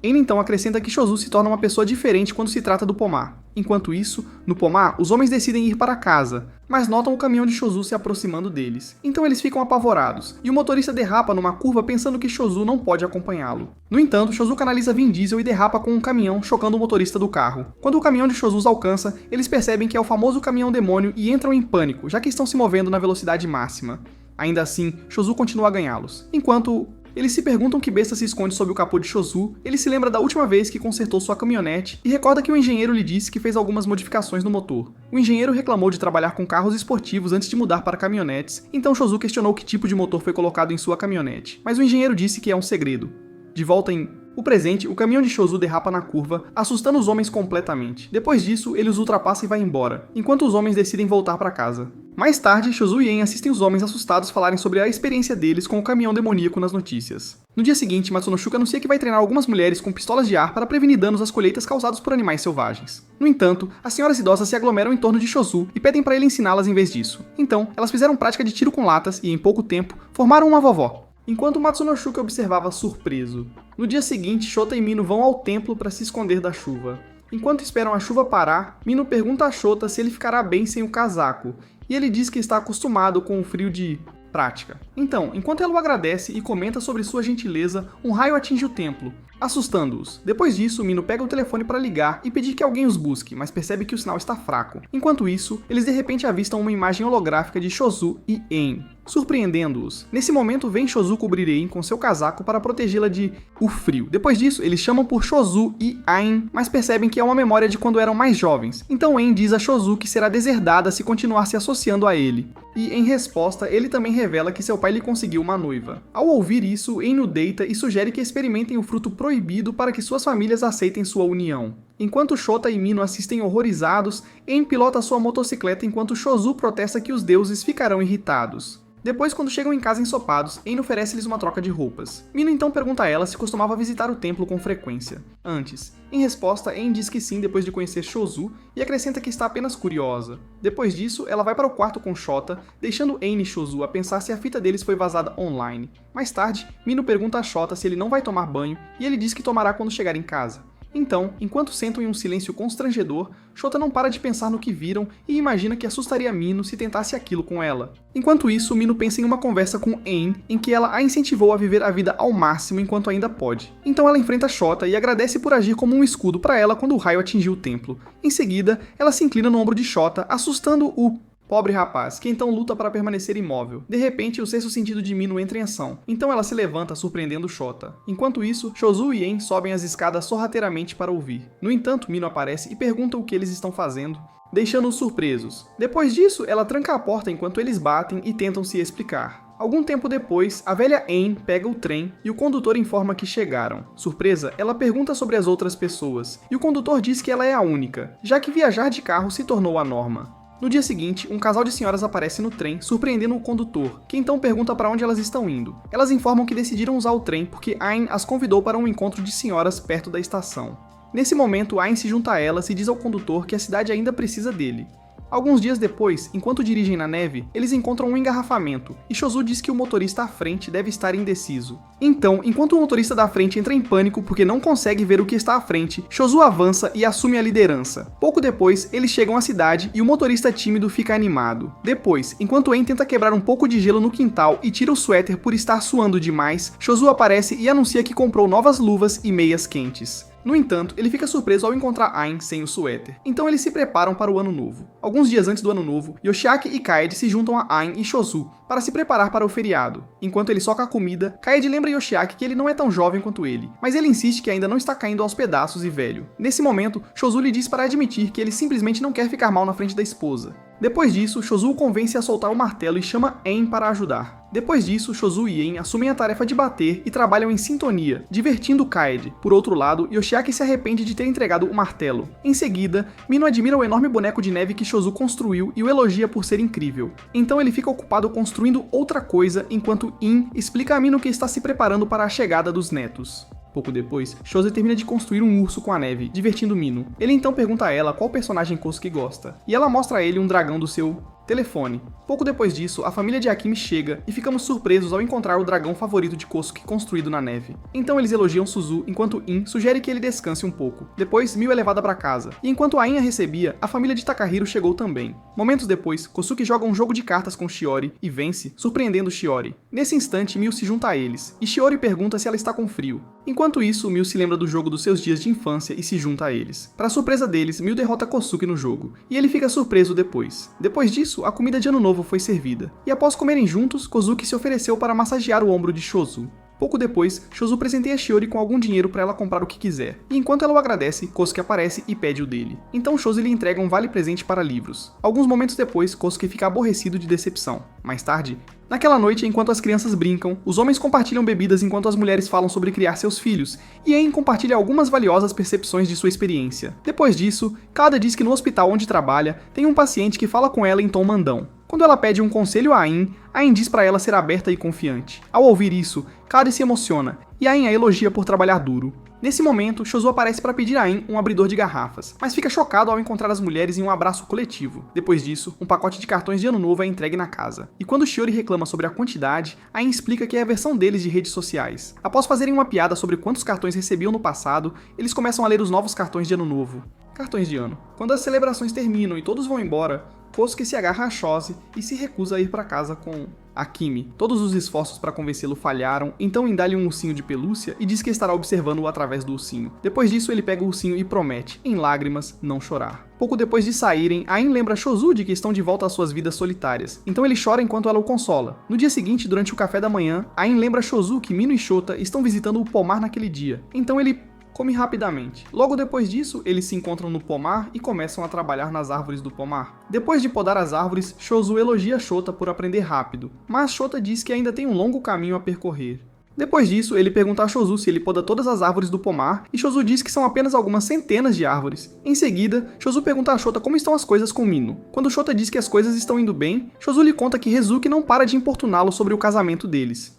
Aang então acrescenta que Chosu se torna uma pessoa diferente quando se trata do pomar. Enquanto isso, no pomar, os homens decidem ir para casa, mas notam o caminhão de Chosu se aproximando deles. Então eles ficam apavorados, e o motorista derrapa numa curva pensando que Chosu não pode acompanhá-lo. No entanto, Chosu canaliza Vin Diesel e derrapa com um caminhão, chocando o motorista do carro. Quando o caminhão de Chosu os alcança, eles percebem que é o famoso caminhão demônio e entram em pânico, já que estão se movendo na velocidade máxima. Ainda assim, Chosu continua a ganhá-los. Enquanto eles se perguntam que besta se esconde sob o capô de Chosu, ele se lembra da última vez que consertou sua caminhonete e recorda que o engenheiro lhe disse que fez algumas modificações no motor. O engenheiro reclamou de trabalhar com carros esportivos antes de mudar para caminhonetes, então Chosu questionou que tipo de motor foi colocado em sua caminhonete, mas o engenheiro disse que é um segredo. De volta em o presente, o caminhão de Chosu derrapa na curva, assustando os homens completamente. Depois disso, ele os ultrapassa e vai embora, enquanto os homens decidem voltar para casa. Mais tarde, Chosu e Aang assistem os homens assustados falarem sobre a experiência deles com o caminhão demoníaco nas notícias. No dia seguinte, Matsunoshuka anuncia que vai treinar algumas mulheres com pistolas de ar para prevenir danos às colheitas causados por animais selvagens. No entanto, as senhoras idosas se aglomeram em torno de Chosu e pedem para ele ensiná-las em vez disso. Então, elas fizeram prática de tiro com latas e, em pouco tempo, formaram uma vovó. Enquanto Matsunoshuka observava surpreso. No dia seguinte, Shota e Mino vão ao templo para se esconder da chuva. Enquanto esperam a chuva parar, Mino pergunta a Shota se ele ficará bem sem o casaco, e ele diz que está acostumado com o frio de prática. Então, enquanto ela o agradece e comenta sobre sua gentileza, um raio atinge o templo. assustando-os. Depois disso, Mino pega o telefone para ligar e pedir que alguém os busque, mas percebe que o sinal está fraco. Enquanto isso, eles de repente avistam uma imagem holográfica de Shozu e En, surpreendendo-os. Nesse momento, vem Shozu cobrir En com seu casaco para protegê-la de o frio. Depois disso, eles chamam por Shozu e Ain, mas percebem que é uma memória de quando eram mais jovens. Então En diz a Shozu que será deserdada se continuar se associando a ele. E, em resposta, ele também revela que seu pai lhe conseguiu uma noiva. Ao ouvir isso, En o deita e sugere que experimentem o fruto proibido para que suas famílias aceitem sua união. Enquanto Shota e Mino assistem horrorizados, En pilota sua motocicleta enquanto Shozu protesta que os deuses ficarão irritados. Depois, quando chegam em casa ensopados, En oferece-lhes uma troca de roupas. Mino então pergunta a ela se costumava visitar o templo com frequência. Antes. Em resposta, En diz que sim depois de conhecer Shozu e acrescenta que está apenas curiosa. Depois disso, ela vai para o quarto com Shota, deixando En e Shozu a pensar se a fita deles foi vazada online. Mais tarde, Mino pergunta a Shota se ele não vai tomar banho e ele diz que tomará quando chegar em casa. Então, enquanto sentam em um silêncio constrangedor, Shota não para de pensar no que viram e imagina que assustaria Mino se tentasse aquilo com ela. Enquanto isso, Mino pensa em uma conversa com En, em que ela a incentivou a viver a vida ao máximo enquanto ainda pode. Então ela enfrenta Shota e agradece por agir como um escudo para ela quando o raio atingiu o templo. Em seguida, ela se inclina no ombro de Shota, assustando o pobre rapaz, que então luta para permanecer imóvel. De repente, o sexto sentido de Mino entra em ação, então ela se levanta surpreendendo Shota. Enquanto isso, Shozu e En sobem as escadas sorrateiramente para ouvir. No entanto, Mino aparece e pergunta o que eles estão fazendo, deixando-os surpresos. Depois disso, ela tranca a porta enquanto eles batem e tentam se explicar. Algum tempo depois, a velha En pega o trem e o condutor informa que chegaram. Surpresa, ela pergunta sobre as outras pessoas, e o condutor diz que ela é a única, já que viajar de carro se tornou a norma. No dia seguinte, um casal de senhoras aparece no trem, surpreendendo o condutor, que então pergunta para onde elas estão indo. Elas informam que decidiram usar o trem porque Ain as convidou para um encontro de senhoras perto da estação. Nesse momento, Ain se junta a elas e diz ao condutor que a cidade ainda precisa dele. Alguns dias depois, enquanto dirigem na neve, eles encontram um engarrafamento, e Shozu diz que o motorista à frente deve estar indeciso. Então, enquanto o motorista da frente entra em pânico porque não consegue ver o que está à frente, Shozu avança e assume a liderança. Pouco depois, eles chegam à cidade e o motorista tímido fica animado. Depois, enquanto En tenta quebrar um pouco de gelo no quintal e tira o suéter por estar suando demais, Shozu aparece e anuncia que comprou novas luvas e meias quentes. No entanto, ele fica surpreso ao encontrar Ain sem o suéter. Então eles se preparam para o ano novo. Alguns dias antes do ano novo, Yoshiaki e Kaede se juntam a Ain e Shozu para se preparar para o feriado. Enquanto ele soca a comida, Kaede lembra Yoshiaki que ele não é tão jovem quanto ele, mas ele insiste que ainda não está caindo aos pedaços e velho. Nesse momento, Shozu lhe diz para admitir que ele simplesmente não quer ficar mal na frente da esposa. Depois disso, Shozu o convence a soltar o martelo e chama En para ajudar. Depois disso, Shozu e En assumem a tarefa de bater e trabalham em sintonia, divertindo Kaede. Por outro lado, Yoshiaki se arrepende de ter entregado o martelo. Em seguida, Mino admira o enorme boneco de neve que Shozu construiu e o elogia por ser incrível. Então ele fica ocupado construindo outra coisa, enquanto En explica a Mino que está se preparando para a chegada dos netos. Pouco depois, Shozu termina de construir um urso com a neve, divertindo Mino. Ele então pergunta a ela qual personagem Kosuke gosta, e ela mostra a ele um dragão do seu telefone. Pouco depois disso, a família de Akimi chega e ficamos surpresos ao encontrar o dragão favorito de Kosuke construído na neve. Então eles elogiam Suzu, enquanto In sugere que ele descanse um pouco. Depois, Miu é levada para casa, e enquanto a In a recebia, a família de Takahiro chegou também. Momentos depois, Kosuke joga um jogo de cartas com Shiori e vence, surpreendendo Shiori. Nesse instante, Miu se junta a eles, e Shiori pergunta se ela está com frio. Enquanto isso, Miu se lembra do jogo dos seus dias de infância e se junta a eles. Para surpresa deles, Miu derrota Kosuke no jogo, e ele fica surpreso depois. Depois disso, a comida de ano novo foi servida, e após comerem juntos, Kosuke se ofereceu para massagear o ombro de Shozu. Pouco depois, Shozu presenteia Shiori com algum dinheiro para ela comprar o que quiser, e enquanto ela o agradece, Kosuke aparece e pede o dele. Então Shozu lhe entrega um vale-presente para livros. Alguns momentos depois, Kosuke fica aborrecido de decepção. Mais tarde, naquela noite, enquanto as crianças brincam, os homens compartilham bebidas enquanto as mulheres falam sobre criar seus filhos, e En compartilha algumas valiosas percepções de sua experiência. Depois disso, Kada diz que no hospital onde trabalha, tem um paciente que fala com ela em tom mandão. Quando ela pede um conselho a Ain diz para ela ser aberta e confiante. Ao ouvir isso, Kada se emociona, e Ain a elogia por trabalhar duro. Nesse momento, Shozu aparece para pedir a Ain um abridor de garrafas, mas fica chocado ao encontrar as mulheres em um abraço coletivo. Depois disso, um pacote de cartões de ano novo é entregue na casa. E quando Shiori reclama sobre a quantidade, Ain explica que é a versão deles de redes sociais. Após fazerem uma piada sobre quantos cartões recebiam no passado, eles começam a ler os novos cartões de ano novo. Cartões de ano. Quando as celebrações terminam e todos vão embora, Kosuke se agarra a Chose e se recusa a ir para casa com Akimi. Todos os esforços para convencê-lo falharam, então dá-lhe um ursinho de pelúcia e diz que estará observando-o através do ursinho. Depois disso, ele pega o ursinho e promete, em lágrimas, não chorar. Pouco depois de saírem, Ain lembra Chozu de que estão de volta às suas vidas solitárias, então ele chora enquanto ela o consola. No dia seguinte, durante o café da manhã, Ain lembra Chozu que Mino e Shota estão visitando o pomar naquele dia, então ele come rapidamente. Logo depois disso, eles se encontram no pomar e começam a trabalhar nas árvores do pomar. Depois de podar as árvores, Chozu elogia Shota por aprender rápido, mas Shota diz que ainda tem um longo caminho a percorrer. Depois disso, ele pergunta a Chozu se ele poda todas as árvores do pomar, e Chozu diz que são apenas algumas centenas de árvores. Em seguida, Chozu pergunta a Shota como estão as coisas com Mino. Quando Shota diz que as coisas estão indo bem, Chozu lhe conta que Hezuki não para de importuná-lo sobre o casamento deles.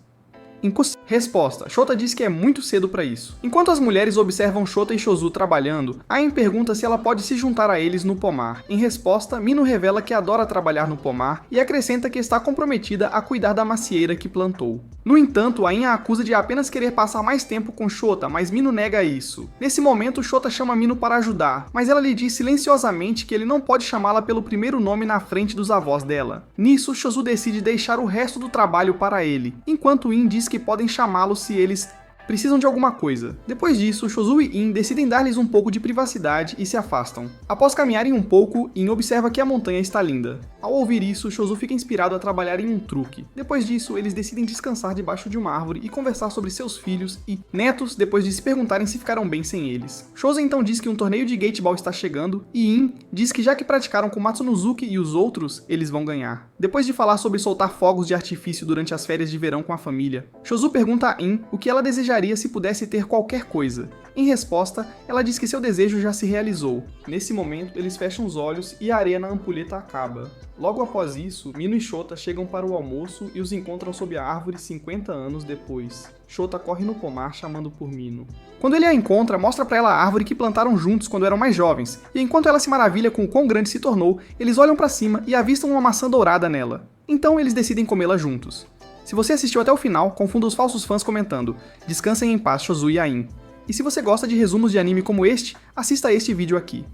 Resposta. Shota diz que é muito cedo para isso. Enquanto as mulheres observam Shota e Chozu trabalhando, Ain pergunta se ela pode se juntar a eles no pomar. Em resposta, Mino revela que adora trabalhar no pomar e acrescenta que está comprometida a cuidar da macieira que plantou. No entanto, Ain a acusa de apenas querer passar mais tempo com Shota, mas Mino nega isso. Nesse momento, Shota chama Mino para ajudar, mas ela lhe diz silenciosamente que ele não pode chamá-la pelo primeiro nome na frente dos avós dela. Nisso, Chozu decide deixar o resto do trabalho para ele, enquanto In diz que podem chamá-lo se eles precisam de alguma coisa. Depois disso, Chozu e In decidem dar-lhes um pouco de privacidade e se afastam. Após caminharem um pouco, In observa que a montanha está linda. Ao ouvir isso, Chozu fica inspirado a trabalhar em um truque. Depois disso, eles decidem descansar debaixo de uma árvore e conversar sobre seus filhos e netos depois de se perguntarem se ficaram bem sem eles. Chozu então diz que um torneio de Gateball está chegando e In diz que já que praticaram com Matsunosuke e os outros, eles vão ganhar. Depois de falar sobre soltar fogos de artifício durante as férias de verão com a família, Chozu pergunta a In o que ela desejaria se pudesse ter qualquer coisa. Em resposta, ela diz que seu desejo já se realizou. Nesse momento, eles fecham os olhos e a areia na ampulheta acaba. Logo após isso, Mino e Shota chegam para o almoço e os encontram sob a árvore 50 anos depois. Shota corre no pomar chamando por Mino. Quando ele a encontra, mostra para ela a árvore que plantaram juntos quando eram mais jovens, e enquanto ela se maravilha com o quão grande se tornou, eles olham para cima e avistam uma maçã dourada nela. Então eles decidem comê-la juntos. Se você assistiu até o final, confunda os falsos fãs comentando "Descansem em paz, Chozu e Ain". E se você gosta de resumos de anime como este, assista a este vídeo aqui.